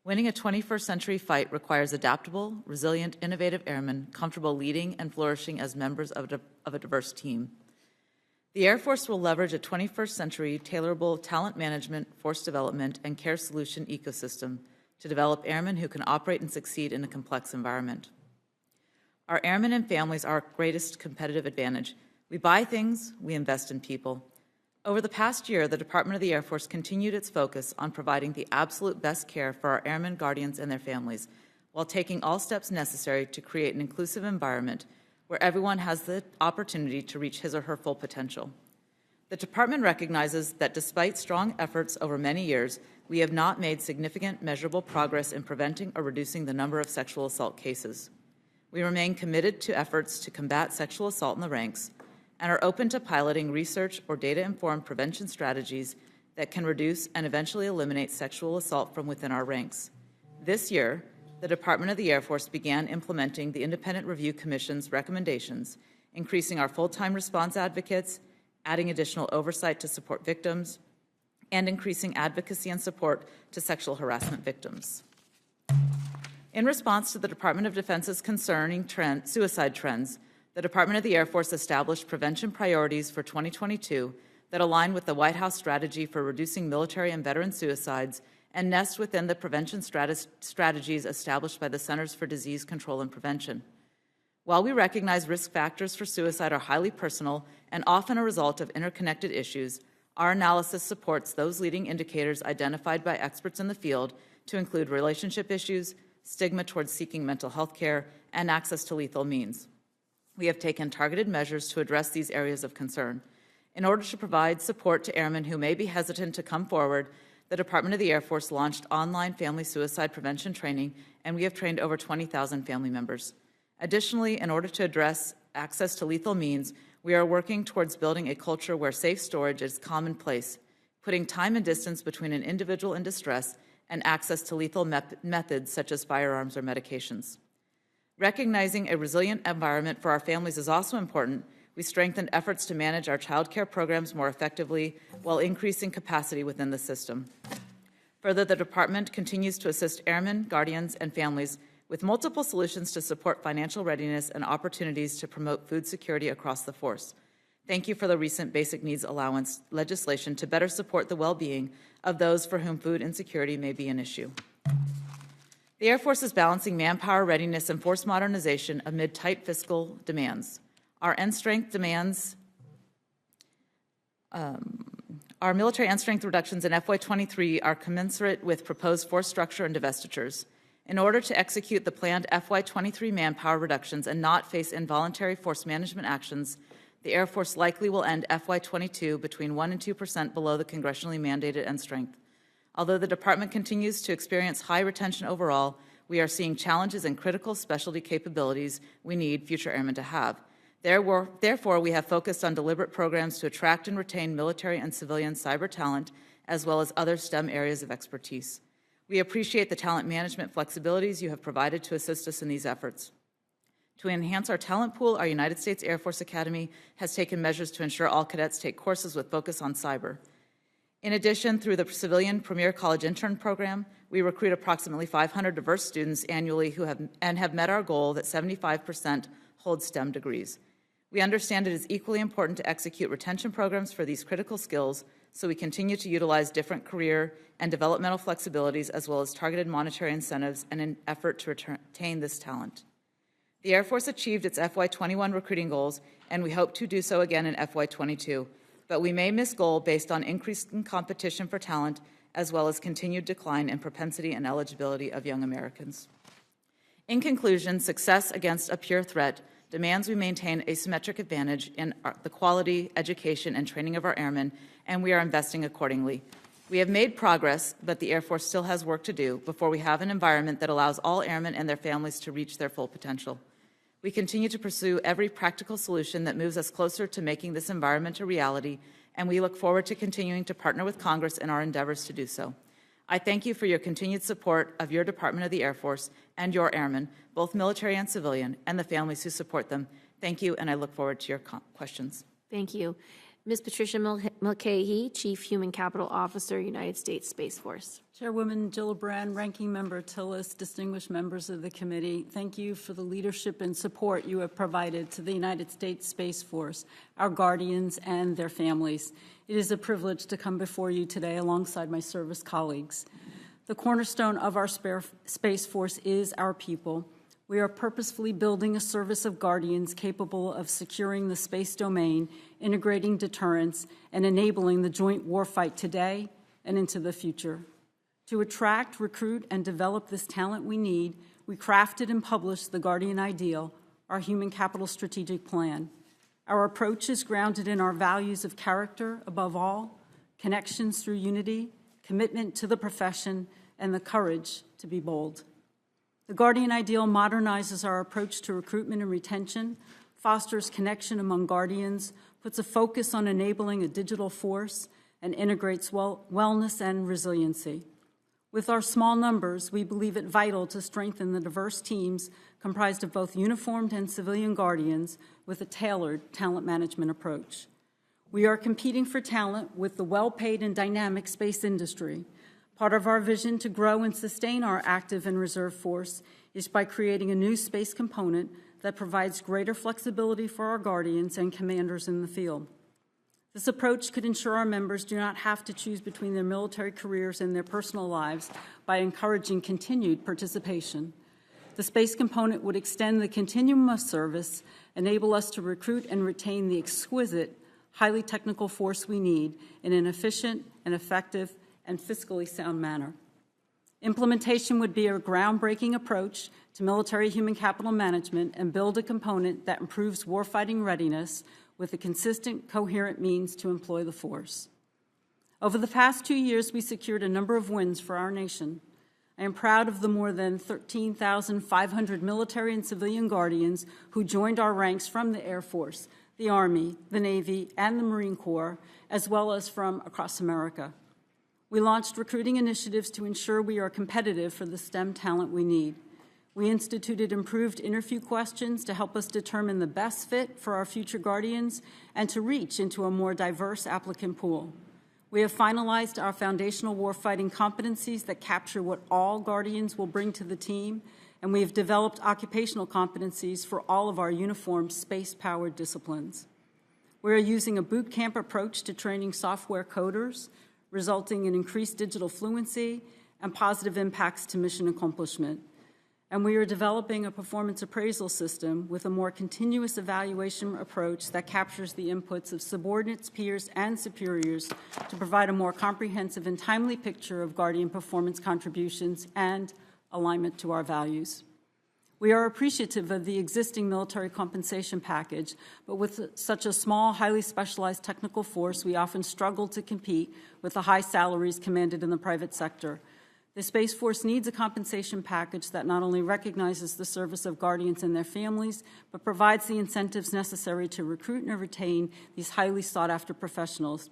Winning a 21st century fight requires adaptable, resilient, innovative airmen comfortable leading and flourishing as members of a diverse team. The Air Force will leverage a 21st century tailorable talent management, force development, and care solution ecosystem to develop airmen who can operate and succeed in a complex environment. Our airmen and families are our greatest competitive advantage. We buy things, we invest in people. Over the past year, the Department of the Air Force continued its focus on providing the absolute best care for our airmen, guardians, and their families, while taking all steps necessary to create an inclusive environment where everyone has the opportunity to reach his or her full potential. The Department recognizes that despite strong efforts over many years, we have not made significant measurable progress in preventing or reducing the number of sexual assault cases. We remain committed to efforts to combat sexual assault in the ranks and are open to piloting research or data-informed prevention strategies that can reduce and eventually eliminate sexual assault from within our ranks. This year, the Department of the Air Force began implementing the Independent Review Commission's recommendations, increasing our full-time response advocates, adding additional oversight to support victims, and increasing advocacy and support to sexual harassment victims. In response to the Department of Defense's concerning suicide trends, the Department of the Air Force established prevention priorities for 2022 that align with the White House strategy for reducing military and veteran suicides and nest within the prevention strategies established by the Centers for Disease Control and Prevention. While we recognize risk factors for suicide are highly personal and often a result of interconnected issues, our analysis supports those leading indicators identified by experts in the field to include relationship issues, stigma towards seeking mental health care, and access to lethal means. We have taken targeted measures to address these areas of concern. In order to provide support to airmen who may be hesitant to come forward, the Department of the Air Force launched online family suicide prevention training, and we have trained over 20,000 family members. Additionally, in order to address access to lethal means, we are working towards building a culture where safe storage is commonplace, putting time and distance between an individual in distress and access to lethal methods such as firearms or medications. Recognizing a resilient environment for our families is also important. We strengthened efforts to manage our child care programs more effectively while increasing capacity within the system. Further, the Department continues to assist airmen, guardians, and families with multiple solutions to support financial readiness and opportunities to promote food security across the force. Thank you for the recent Basic Needs Allowance legislation to better support the well-being of those for whom food insecurity may be an issue. The Air Force is balancing manpower readiness and force modernization amid tight fiscal demands. Our military end strength reductions in FY23 are commensurate with proposed force structure and divestitures. In order to execute the planned FY23 manpower reductions and not face involuntary force management actions, the Air Force likely will end FY22 between 1% and 2% below the congressionally mandated end strength. Although the Department continues to experience high retention overall, we are seeing challenges in critical specialty capabilities we need future airmen to have. Therefore, we have focused on deliberate programs to attract and retain military and civilian cyber talent, as well as other STEM areas of expertise. We appreciate the talent management flexibilities you have provided to assist us in these efforts. To enhance our talent pool, our United States Air Force Academy has taken measures to ensure all cadets take courses with focus on cyber. In addition, through the Civilian Premier College Intern Program, we recruit approximately 500 diverse students annually who have met our goal that 75% hold STEM degrees. We understand it is equally important to execute retention programs for these critical skills, so we continue to utilize different career and developmental flexibilities as well as targeted monetary incentives in an effort to retain this talent. The Air Force achieved its FY21 recruiting goals, and we hope to do so again in FY22, but we may miss goal based on increasing competition for talent as well as continued decline in propensity and eligibility of young Americans. In conclusion, success against a pure threat demands we maintain asymmetric advantage in the quality, education, and training of our airmen, and we are investing accordingly. We have made progress, but the Air Force still has work to do before we have an environment that allows all airmen and their families to reach their full potential. We continue to pursue every practical solution that moves us closer to making this environment a reality, and we look forward to continuing to partner with Congress in our endeavors to do so. I thank you for your continued support of your Department of the Air Force and your airmen, both military and civilian, and the families who support them. Thank you, and I look forward to your questions. Thank you. Ms. Patricia Mulcahy, Chief Human Capital Officer, United States Space Force. Chairwoman Gillibrand, Ranking Member Tillis, distinguished members of the committee, thank you for the leadership and support you have provided to the United States Space Force, our guardians, and their families. It is a privilege to come before you today alongside my service colleagues. The cornerstone of our Space Force is our people. We are purposefully building a service of guardians capable of securing the space domain, integrating deterrence, and enabling the joint warfight today and into the future. To attract, recruit, and develop this talent we need, we crafted and published the Guardian Ideal, our human capital strategic plan. Our approach is grounded in our values of character, above all, connections through unity, commitment to the profession, and the courage to be bold. The Guardian Ideal modernizes our approach to recruitment and retention, fosters connection among guardians, puts a focus on enabling a digital force, and integrates wellness and resiliency. With our small numbers, we believe it vital to strengthen the diverse teams comprised of both uniformed and civilian guardians with a tailored talent management approach. We are competing for talent with the well-paid and dynamic space industry. Part of our vision to grow and sustain our active and reserve force is by creating a new space component that provides greater flexibility for our guardians and commanders in the field. This approach could ensure our members do not have to choose between their military careers and their personal lives by encouraging continued participation. The space component would extend the continuum of service, enable us to recruit and retain the exquisite, highly technical force we need in an efficient and effective and fiscally sound manner. Implementation would be a groundbreaking approach to military human capital management and build a component that improves warfighting readiness with a consistent, coherent means to employ the force. Over the past 2 years, we secured a number of wins for our nation. I am proud of the more than 13,500 military and civilian guardians who joined our ranks from the Air Force, the Army, the Navy, and the Marine Corps, as well as from across America. We launched recruiting initiatives to ensure we are competitive for the STEM talent we need. We instituted improved interview questions to help us determine the best fit for our future guardians and to reach into a more diverse applicant pool. We have finalized our foundational warfighting competencies that capture what all guardians will bring to the team, and we have developed occupational competencies for all of our uniformed space-powered disciplines. We are using a boot camp approach to training software coders, resulting in increased digital fluency and positive impacts to mission accomplishment. And we are developing a performance appraisal system with a more continuous evaluation approach that captures the inputs of subordinates, peers, and superiors to provide a more comprehensive and timely picture of Guardian performance contributions and alignment to our values. We are appreciative of the existing military compensation package, but with such a small, highly specialized technical force, we often struggle to compete with the high salaries commanded in the private sector. The Space Force needs a compensation package that not only recognizes the service of guardians and their families, but provides the incentives necessary to recruit and retain these highly sought-after professionals.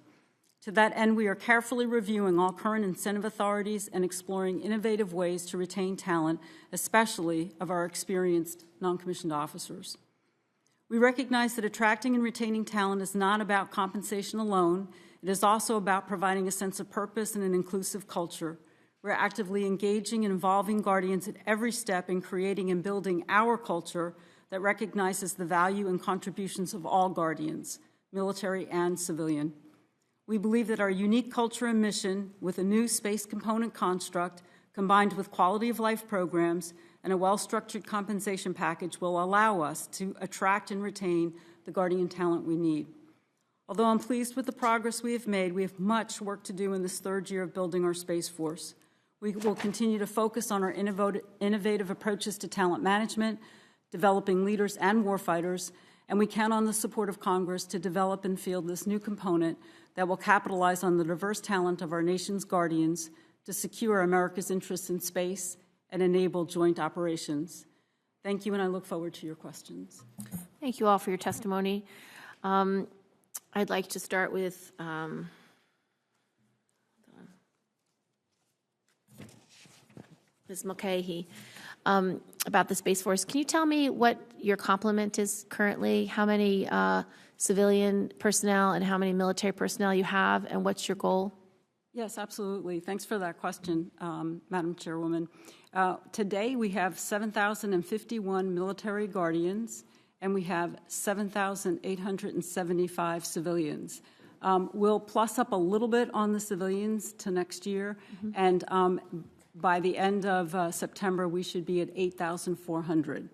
To that end, we are carefully reviewing all current incentive authorities and exploring innovative ways to retain talent, especially of our experienced non-commissioned officers. We recognize that attracting and retaining talent is not about compensation alone. It is also about providing a sense of purpose and an inclusive culture. We're actively engaging and involving Guardians at every step in creating and building our culture that recognizes the value and contributions of all Guardians, military and civilian. We believe that our unique culture and mission, with a new space component construct, combined with quality of life programs and a well-structured compensation package, will allow us to attract and retain the Guardian talent we need. Although I'm pleased with the progress we have made, we have much work to do in this third year of building our Space Force. We will continue to focus on our innovative approaches to talent management, developing leaders and warfighters, and we count on the support of Congress to develop and field this new component that will capitalize on the diverse talent of our nation's Guardians to secure America's interests in space and enable joint operations. Thank you, and I look forward to your questions. Thank you all for your testimony. I'd like to start with Ms. Mulcahy about the Space Force. Can you tell me what your complement is currently? How many civilian personnel and how many military personnel you have, and what's your goal? Yes, absolutely. Thanks for that question, Madam Chairwoman. Today, we have 7,051 military Guardians, and we have 7,875 civilians. We'll plus up a little bit on the civilians to next year, and by the end of September, we should be at 8,400.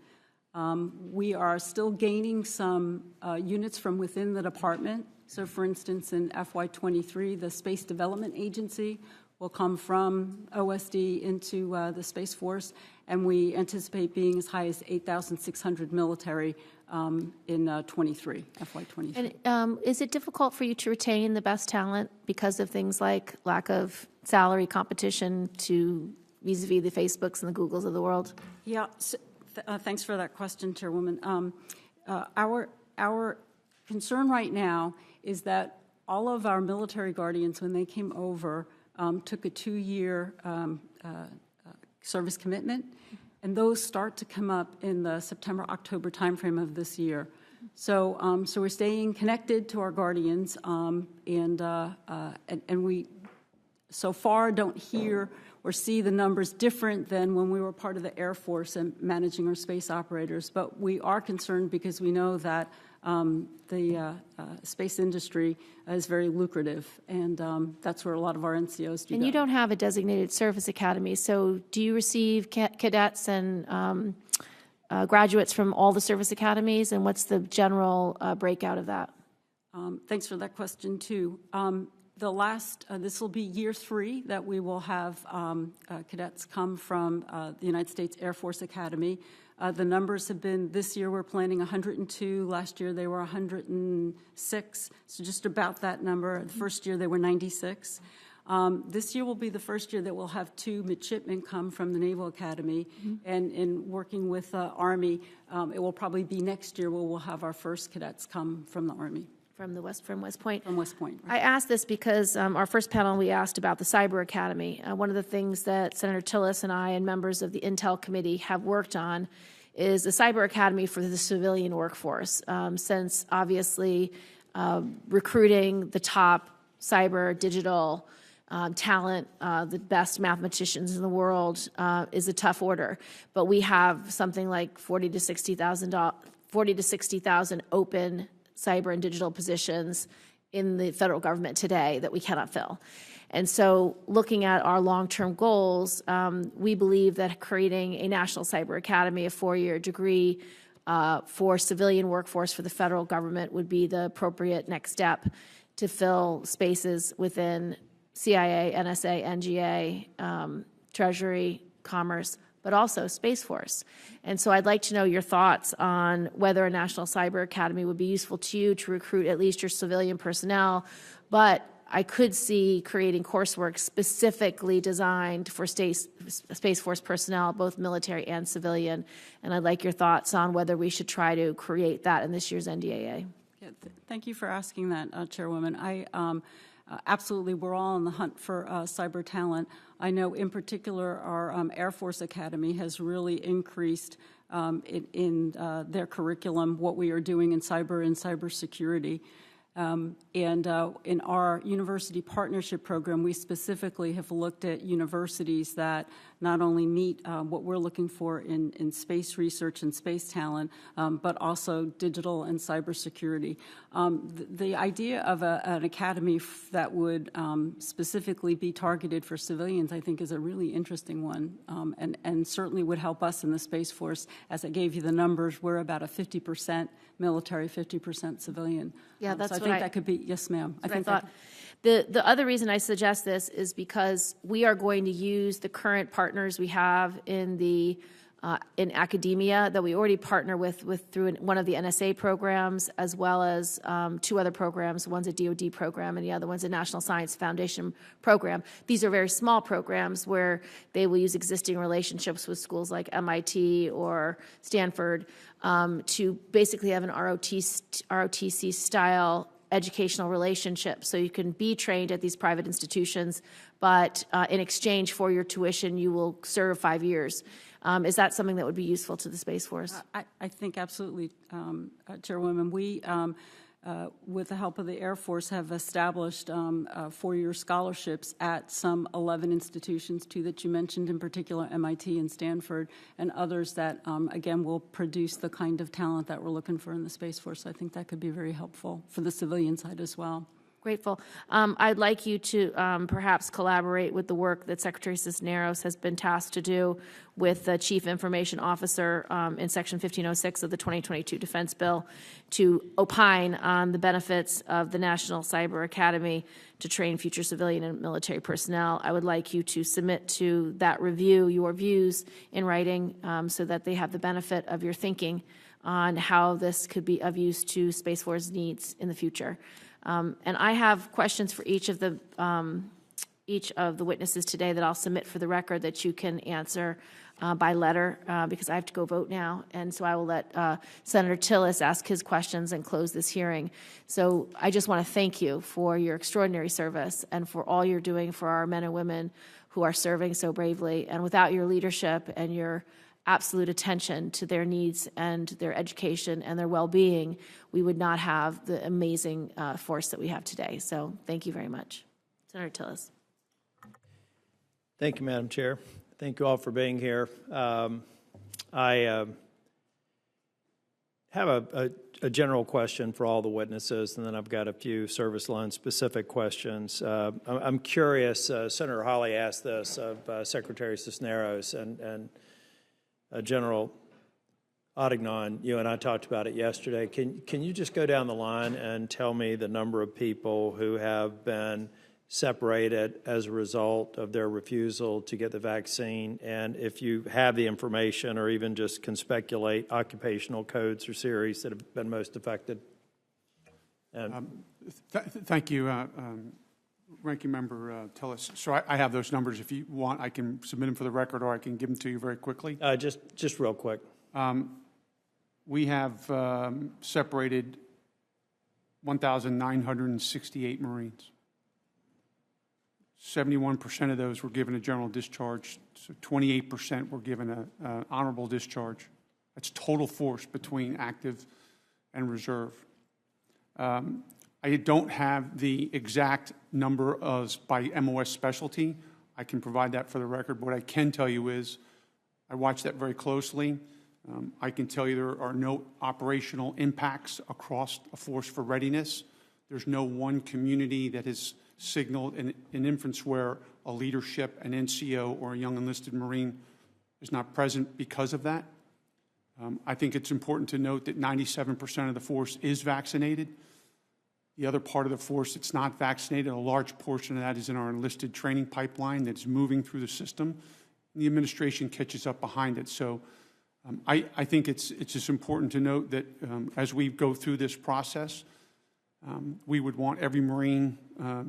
We are still gaining some units from within the department. So, for instance, in FY23, the Space Development Agency will come from OSD into the Space Force, and we anticipate being as high as 8,600 military in FY23. And is it difficult for you to retain the best talent because of things like lack of salary competition to vis-a-vis the Facebooks and the Googles of the world? Yeah. Thanks for that question, Chairwoman. Our concern right now is that all of our military Guardians, when they came over, took a 2-year service commitment, and those start to come up in the September-October timeframe of this year. So we're staying connected to our Guardians, and we so far don't hear or see the numbers different than when we were part of the Air Force and managing our space operators. But we are concerned because we know that the space industry is very lucrative, and that's where a lot of our NCOs do. And you don't have a designated service academy, so do you receive cadets and graduates from all the service academies, and what's the general breakout of that? Thanks for that question, too. This will be year 3 that we will have cadets come from the United States Air Force Academy. The numbers have been, this year we're planning 102. Last year they were 106, so just about that number. The first year they were 96. This year will be the first year that we'll have 2 midshipmen come from the Naval Academy, and in working with the Army, it will probably be next year where we'll have our first cadets come from the Army. From West Point? From West Point. Right. I asked this because our first panel we asked about the Cyber Academy. One of the things that Senator Tillis and I and members of the Intel Committee have worked on is the Cyber Academy for the civilian workforce, since obviously recruiting the top cyber digital talent, the best mathematicians in the world, is a tough order. But we have something like 40 to 60,000 open cyber and digital positions in the federal government today that we cannot fill. And so looking at our long-term goals, we believe that creating a National Cyber Academy, a 4-year degree for civilian workforce for the federal government would be the appropriate next step to fill spaces within CIA, NSA, NGA, Treasury, Commerce, but also Space Force. And so I'd like to know your thoughts on whether a National Cyber Academy would be useful to you to recruit at least your civilian personnel, but I could see creating coursework specifically designed for Space Force personnel, both military and civilian, and I'd like your thoughts on whether we should try to create that in this year's NDAA. Yeah, thank you for asking that, Chairwoman. absolutely, we're all on the hunt for cyber talent. I know in particular our Air Force Academy has really increased in their curriculum what we are doing in cybersecurity. And in our university partnership program, we specifically have looked at universities that not only meet what we're looking for in space research and space talent, but also digital and cybersecurity. The idea of an academy that would specifically be targeted for civilians, I think, is a really interesting one, and certainly would help us in the Space Force. As I gave you the numbers, we're about a 50% military, 50% civilian. Yeah, that's so I what think that could be, yes, ma'am. I thought. The other reason I suggest this is because we are going to use the current partners we have in the in academia that we already partner with through one of the NSA programs, as well as 2 other programs. One's a DoD program and the other one's a National Science Foundation program. These are very small programs where they will use existing relationships with schools like MIT or Stanford to basically have an ROTC style educational relationship. So you can be trained at these private institutions, but in exchange for your tuition, you will serve 5 years. Is that something that would be useful to the Space Force? I think absolutely, Chairwoman. We, with the help of the Air Force, have established 4-year scholarships at some 11 institutions, 2 that you mentioned, in particular MIT and Stanford, and others that, again, will produce the kind of talent that we're looking for in the Space Force. I think that could be very helpful for the civilian side as well. Grateful. I'd like you to perhaps collaborate with the work that Secretary Cisneros has been tasked to do with the Chief Information Officer in Section 1506 of the 2022 Defense Bill to opine on the benefits of the National Cyber Academy to train future civilian and military personnel. I would like you to submit to that review your views in writing so that they have the benefit of your thinking on how this could be of use to Space Force needs in the future. And I have questions for each of the witnesses today that I'll submit for the record that you can answer by letter because I have to go vote now. And so I will let Senator Tillis ask his questions and close this hearing. So I just want to thank you for your extraordinary service and for all you're doing for our men and women who are serving so bravely. And without your leadership and your absolute attention to their needs and their education and their well-being, we would not have the amazing force that we have today. So thank you very much. Senator Tillis. Thank you, Madam Chair. Thank you all for being here. I have a general question for all the witnesses, and then I've got a few service line specific questions. I'm curious, Senator Hawley asked this of Secretary Cisneros, and General Odignon, you and I talked about it yesterday. Can you just go down the line and tell me the number of people who have been separated as a result of their refusal to get the vaccine? And if you have the information or even just can occupational codes or series that have been most affected? Thank you, Ranking Member Tillis. So I have those numbers. If you want, I can submit them for the record, or I can give them to you very quickly. Just real quick. We have separated 1,968 Marines. 71% of those were given a general discharge. So 28% were given an honorable discharge. That's total force between active and reserve. I don't have the exact number by MOS specialty. I can provide that for the record. What I can tell you is I watch that very closely. I can tell you there are no operational impacts across a force for readiness. There's no one community that has signaled an instance where a leadership, an NCO, or a young enlisted Marine is not present because of that. I think it's important to note that 97% of the force is vaccinated. The other part of the force that's not vaccinated, a large portion of that is in our enlisted training pipeline that's moving through the system. And the administration catches up behind it. So I think it's just important to note that as we go through this process, we would want every Marine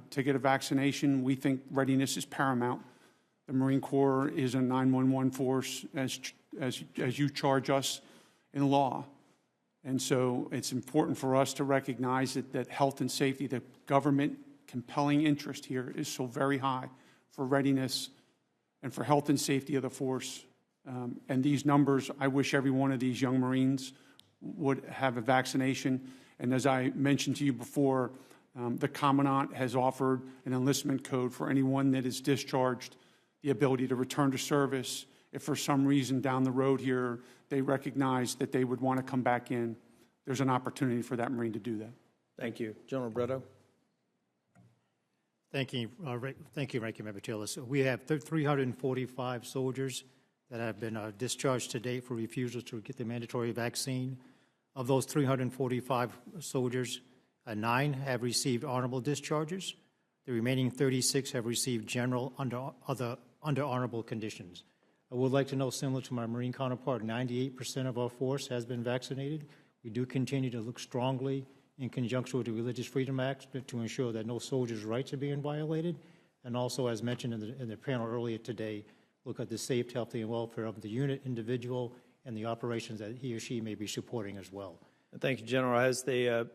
to get a vaccination. We think readiness is paramount. The Marine Corps is a 911 force as you charge us in law. And so it's important for us to recognize that health and safety, the government compelling interest here is so very high for readiness and for health and safety of the force. And these numbers, I wish every one of these young Marines would have a vaccination. And as I mentioned to you before, the Commandant has offered an enlistment code for anyone that is discharged, the ability to return to service if for some reason down the road here they recognize that they would want to come back in. There's an opportunity for that Marine to do that. Thank you. General Brito. Thank you, Ranking Member Tillis. We have 345 soldiers that have been discharged to date for refusal to get the mandatory vaccine. Of those 345 soldiers, 9 have received honorable discharges. The remaining 36 have received general under honorable conditions. I would like to know, similar to my Marine counterpart, 98% of our force has been vaccinated. We do continue to look strongly in conjunction with the Religious Freedom Act to ensure that no soldier's rights are being violated. And also, as mentioned in the panel earlier today, look at the safety, health, and welfare of the unit, individual, and the operations that he or she may be supporting as well. Thank you, General. Has the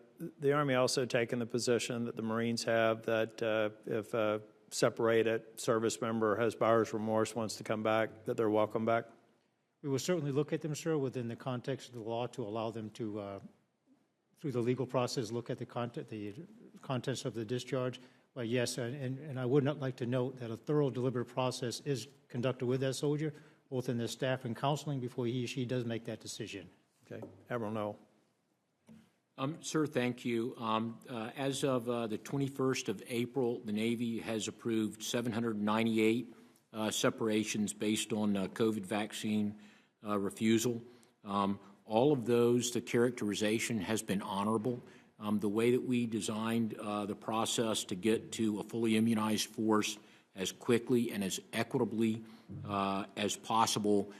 Army also taken the position that the Marines have that if a separated service member has buyer's remorse, wants to come back, that they're welcome back? We will certainly look at them, sir, within the context of the law to allow them to, through the legal process, look at the contents of the discharge. But yes, and I would not like to note that a thorough, deliberate process is conducted with that soldier, both in the staff and counseling, before he or she does make that decision. Okay. Admiral Noel. Sir, thank you. As of the 21st of April, the Navy has approved 798 separations based on COVID vaccine refusal. All of those, the characterization has been honorable. The way that we designed the process to get to a fully immunized force as quickly and as equitably as possible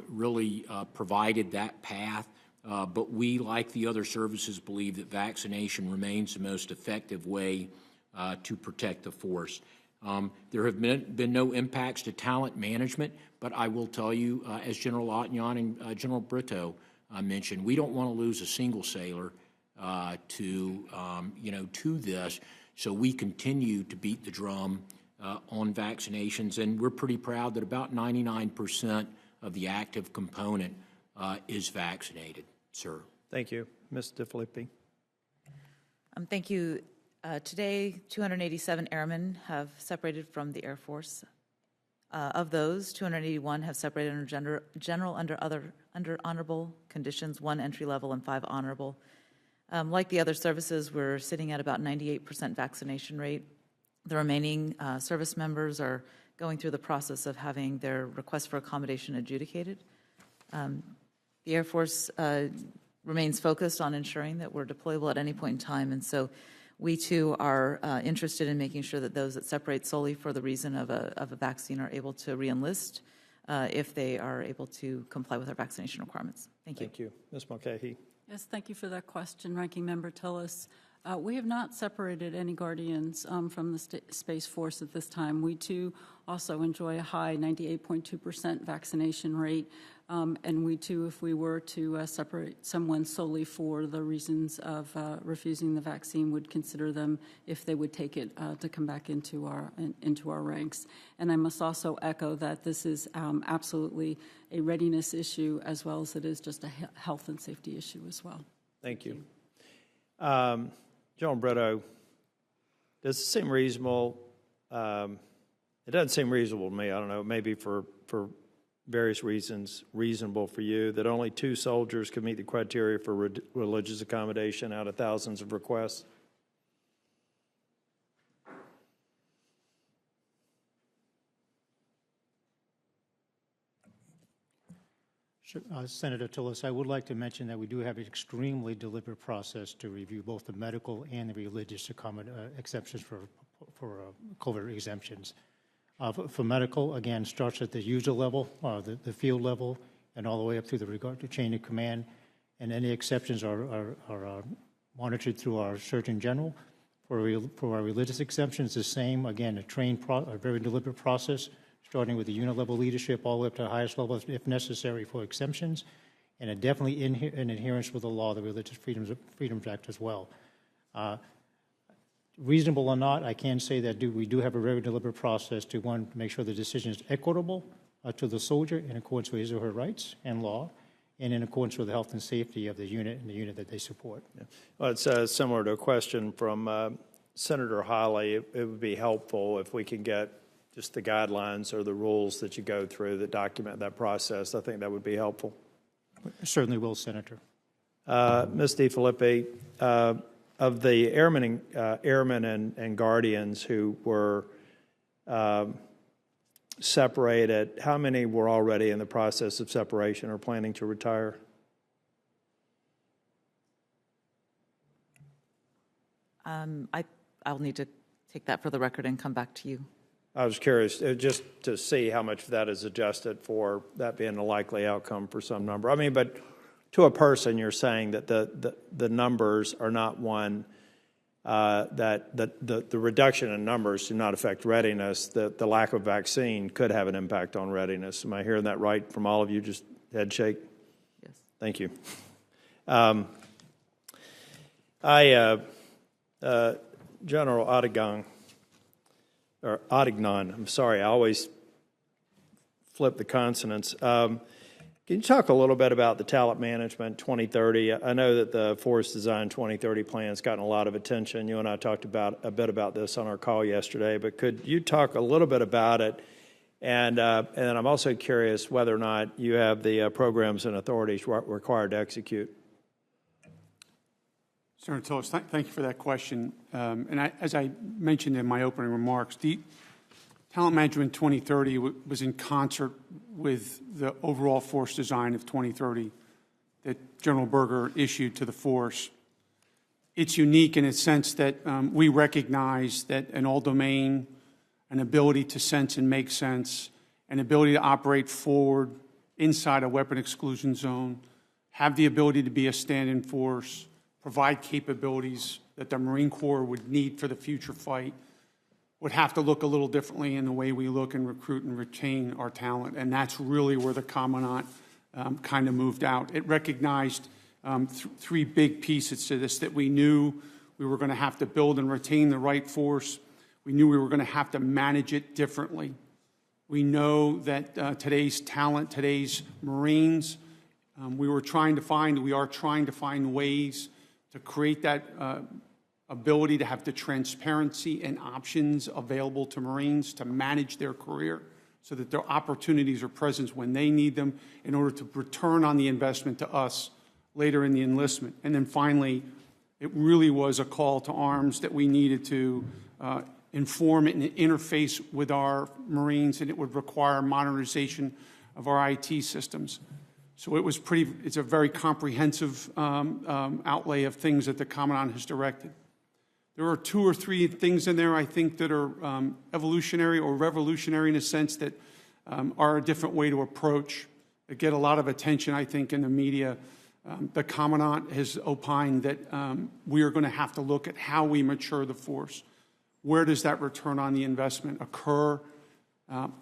really provided that path. But we, like the other services, believe that vaccination remains the most effective way to protect the force. There have been no impacts to talent management, but I will tell you, as General Otnian and General Brito mentioned, we don't want to lose a single sailor to this. So we continue to beat the drum on vaccinations, and we're pretty proud that about 99% of the active component is vaccinated, sir. Thank you. Ms. DeFilippi. Thank you. Today, 287 airmen have separated from the Air Force. Of those, 281 have separated under general under honorable conditions, 1 entry level and 5 honorable. Like the other services, we're sitting at about 98% vaccination rate. The remaining service members are going through the process of having their request for accommodation adjudicated. The Air Force remains focused on ensuring that we're deployable at any point in time, and so we too are interested in making sure that those that separate solely for the reason of a vaccine are able to re-enlist if they are able to comply with our vaccination requirements. Thank you. Thank you. Ms. Mulcahy. Yes, thank you for that question, Ranking Member Tillis. We have not separated any Guardians from the Space Force at this time. We too also enjoy a high 98.2% vaccination rate. And we too, if we were to separate someone solely for the reasons of refusing the vaccine, would consider them, if they would take it, to come back into our ranks. And I must also echo that this is absolutely a readiness issue as well as it is just a health and safety issue as well. Thank you. General Brito, does it seem reasonable? It doesn't seem reasonable to me. I don't know, maybe for various reasons reasonable for you, that only 2 soldiers could meet the criteria for religious accommodation out of thousands of requests? Senator Tillis, I would like to mention that we do have an extremely deliberate process to review both the medical and the religious exceptions for COVID exemptions. For medical, again, starts at the user level, the field level, and all the way up through the chain of command. And any exceptions are monitored through our Surgeon General. For our religious exemptions, the same, again, a very deliberate process, starting with the unit level leadership all the way up to the highest level if necessary for exemptions, and definitely in adherence with the law, the Religious Freedoms Act as well. reasonable or not, I can say that we do have a very deliberate process to, one, make sure the decision is equitable to the soldier in accordance with his or her rights and law, and in accordance with the health and safety of the unit and the unit that they support. Yeah. Well, it's similar to a question from Senator Hawley. It would be helpful if we can get just the guidelines or the rules that you go through that document that process. I think that would be helpful. Certainly will, Senator. Ms. DeFilippi, of the airmen and guardians who were separated, how many were already in the process of separation or planning to retire? I'll need to take that for the record and come back to you. I was curious just to see how much of that is adjusted for that being a likely outcome for some number. I mean, but to a person, you're saying that the numbers are not one that the reduction in numbers do not affect readiness. The lack of vaccine could have an impact on readiness. Am I hearing that right from all of you? Just head shake. Yes. Thank you. General Odignon, I'm sorry, I always flip the consonants. Can you talk a little bit about the talent management 2030? I know that the Force Design 2030 plan has gotten a lot of attention. You and I talked a bit about this on our call yesterday, but could you talk a little bit about it? And I'm also curious whether or not you have the programs and authorities required to execute. Senator Tillis, thank you for that question. As I mentioned in my opening remarks, the Talent Management 2030 was in concert with the overall force design of 2030 that General Berger issued to the force. It's unique in a sense that we recognize that an all-domain, an ability to sense and make sense, an ability to operate forward inside a weapon exclusion zone, have the ability to be a stand-in force, provide capabilities that the Marine Corps would need for the future fight, would have to look a little differently in the way we look and recruit and retain our talent. And that's really where the Commandant kind of moved out. It recognized three big pieces to this: that we knew we were going to have to build and retain the right force. We knew we were going to have to manage it differently. We know that today's talent, today's Marines, we are trying to find ways to create that ability to have the transparency and options available to Marines to manage their career so that their opportunities are present when they need them in order to return on the investment to us later in the enlistment. And then finally, it really was a call to arms that we needed to inform and interface with our Marines, and it would require modernization of our IT systems. So it's a very comprehensive outlay of things that the Commandant has directed. There are two or three things in there, I think, that are evolutionary or revolutionary in a sense that are a different way to approach, that get a lot of attention, I think, in the media. The Commandant has opined that we are going to have to look at how we mature the force. Where does that return on the investment occur?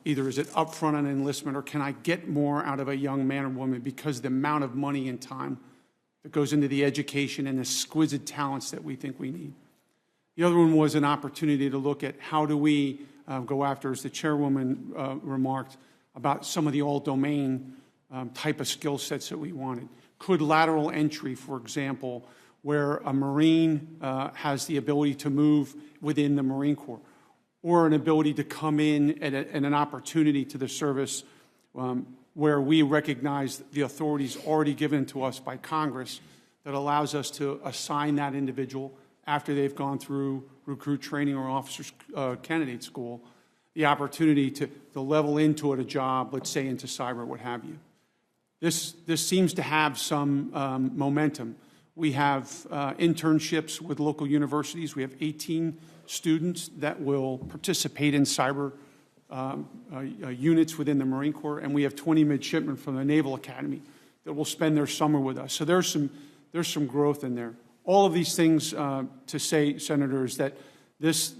Either is it upfront on enlistment, or can I get more out of a young man or woman because the amount of money and time that goes into the education and the exquisite talents that we think we need. The other one was an opportunity to look at how do we go after, as the chairwoman remarked, about some of the all-domain type of skill sets that we wanted. Could lateral entry, for example, where a Marine has the ability to move within the Marine Corps, or an ability to come in at an opportunity to the service where we recognize the authorities already given to us by Congress that allows us to assign that individual after they've gone through recruit training or officers candidate school, the opportunity to level into a job, let's say into cyber, what have you. This seems to have some momentum. We have internships with local universities. We have 18 students that will participate in cyber units within the Marine Corps, and we have 20 midshipmen from the Naval Academy that will spend their summer with us. So there's some growth in there. All of these things to say, Senators, that this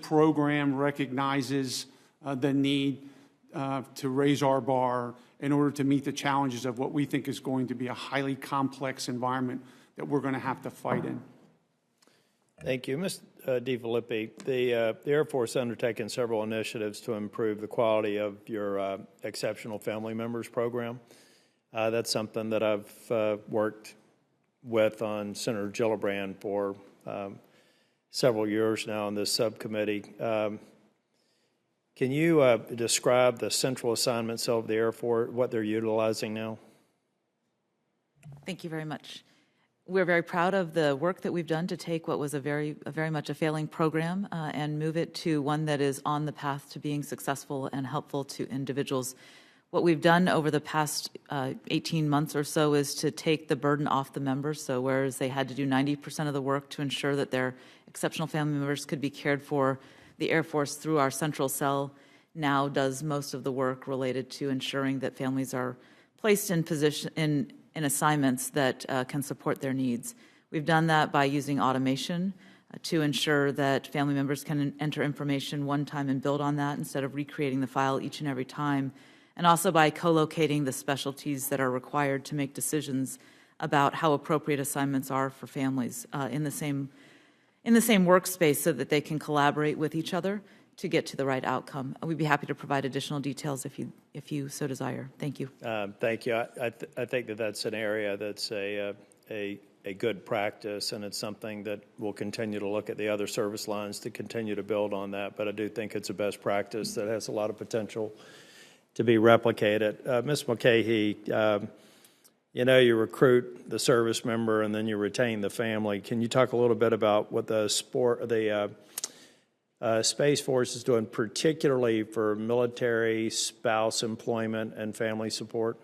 program recognizes the need to raise our bar in order to meet the challenges of what we think is going to be a highly complex environment that we're going to have to fight in. Thank you. DeFilippi, the Air Force undertaken several initiatives to improve the quality of your Exceptional Family Members program. That's something that I've worked with on Senator Gillibrand for several years now in this subcommittee. Can you describe the central assignments of the Air Force, what they're utilizing now? Thank you very much. We're very proud of the work that we've done to take what was a very much a failing program and move it to one that is on the path to being successful and helpful to individuals. What we've done over the past 18 months or so is to take the burden off the members. So whereas they had to do 90% of the work to ensure that their exceptional family members could be cared for, the Air Force, through our central cell, now does most of the work related to ensuring that families are placed in position in assignments that can support their needs. We've done that by using automation to ensure that family members can enter information one time and build on that instead of recreating the file each and every time, and also by co-locating the specialties that are required to make decisions about how appropriate assignments are for families in the same workspace so that they can collaborate with each other to get to the right outcome. We'd be happy to provide additional details if you so desire. Thank you. Thank you. I think that that's an area that's a good practice, and it's something that we'll continue to look at the other service lines to continue to build on that. But I do think it's a best practice that has a lot of potential to be replicated. Ms. Mulcahy, you recruit the service member and then you retain the family. Can you talk a little bit about what the Space Force is doing, particularly for military spouse employment and family support?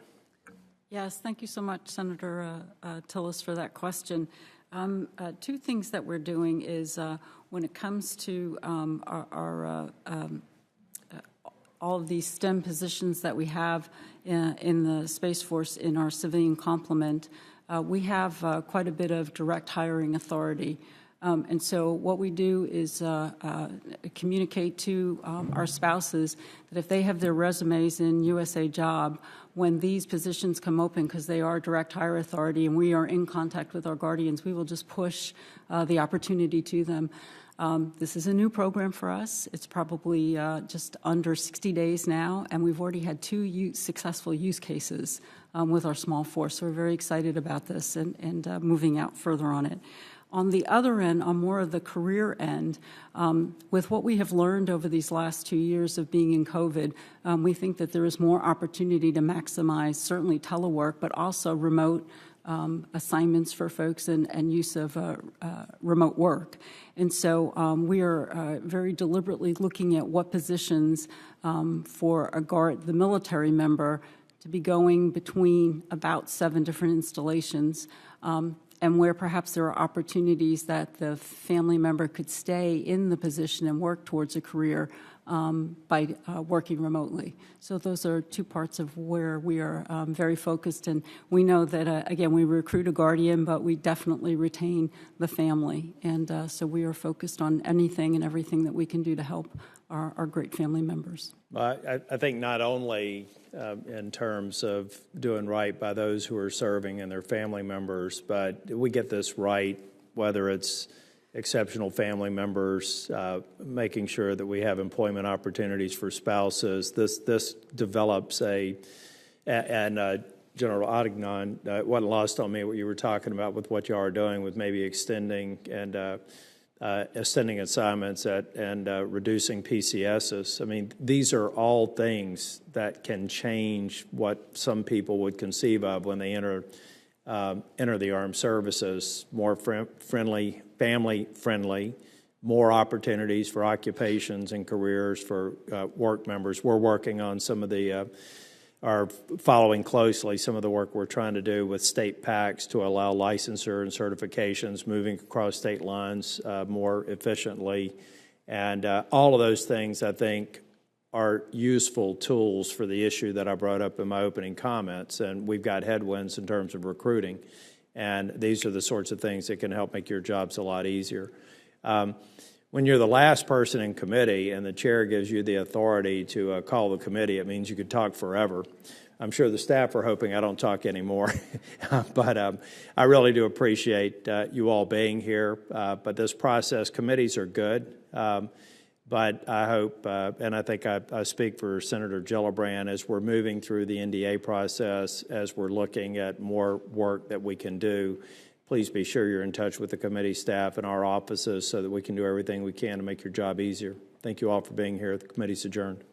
Yes, thank you so much, Senator Tillis, for that question. Two things that we're doing is when it comes to all of these STEM positions that we have in the Space Force in our civilian complement, we have quite a bit of direct hiring authority. And so what we do is communicate to our spouses that if they have their resumes in USA Job, when these positions come open, because they are direct hire authority and we are in contact with our guardians, we will just push the opportunity to them. This is a new program for us. It's probably just under 60 days now, and we've already had 2 successful use cases with our small force. So we're very excited about this and moving out further on it. On the other end, on more of the career end, with what we have learned over these last 2 years of being in COVID, we think that there is more opportunity to maximize certainly telework, but also remote assignments for folks and use of remote work. And so we are very deliberately looking at what positions for the military member to be going between about 7 different installations, and where perhaps there are opportunities that the family member could stay in the position and work towards a career by working remotely. So those are 2 parts of where we are very focused. And we know that, again, we recruit a guardian, but we definitely retain the family. And so we are focused on anything and everything that we can do to help our great family members. I think not only in terms of doing right by those who are serving and their family members, but we get this right, whether it's exceptional family members, making sure that we have employment opportunities for spouses. This develops and General Odignon, it wasn't lost on me what you were talking about with what you are doing with maybe extending assignments and reducing PCSs. I mean, these are all things that can change what some people would conceive of when they enter the armed services. More friendly, family-friendly, more opportunities for occupations and careers for work members. We're working on some of the are following closely some of the work we're trying to do with state PACs to allow licensure and certifications moving across state lines more efficiently. And all of those things, I think, are useful tools for the issue that I brought up in my opening comments. And we've got headwinds in terms of recruiting. And these are the sorts of things that can help make your jobs a lot easier. when you're the last person in committee and the chair gives you the authority to call the committee, it means you could talk forever. I'm sure the staff are hoping I don't talk anymore, but I really do appreciate you all being here. But this process, committees are good, but I hope, and I think I speak for Senator Gillibrand, as we're moving through the NDA process, as we're looking at more work that we can do, please be sure you're in touch with the committee staff and our offices so that we can do everything we can to make your job easier. Thank you all for being here. The committee's adjourned.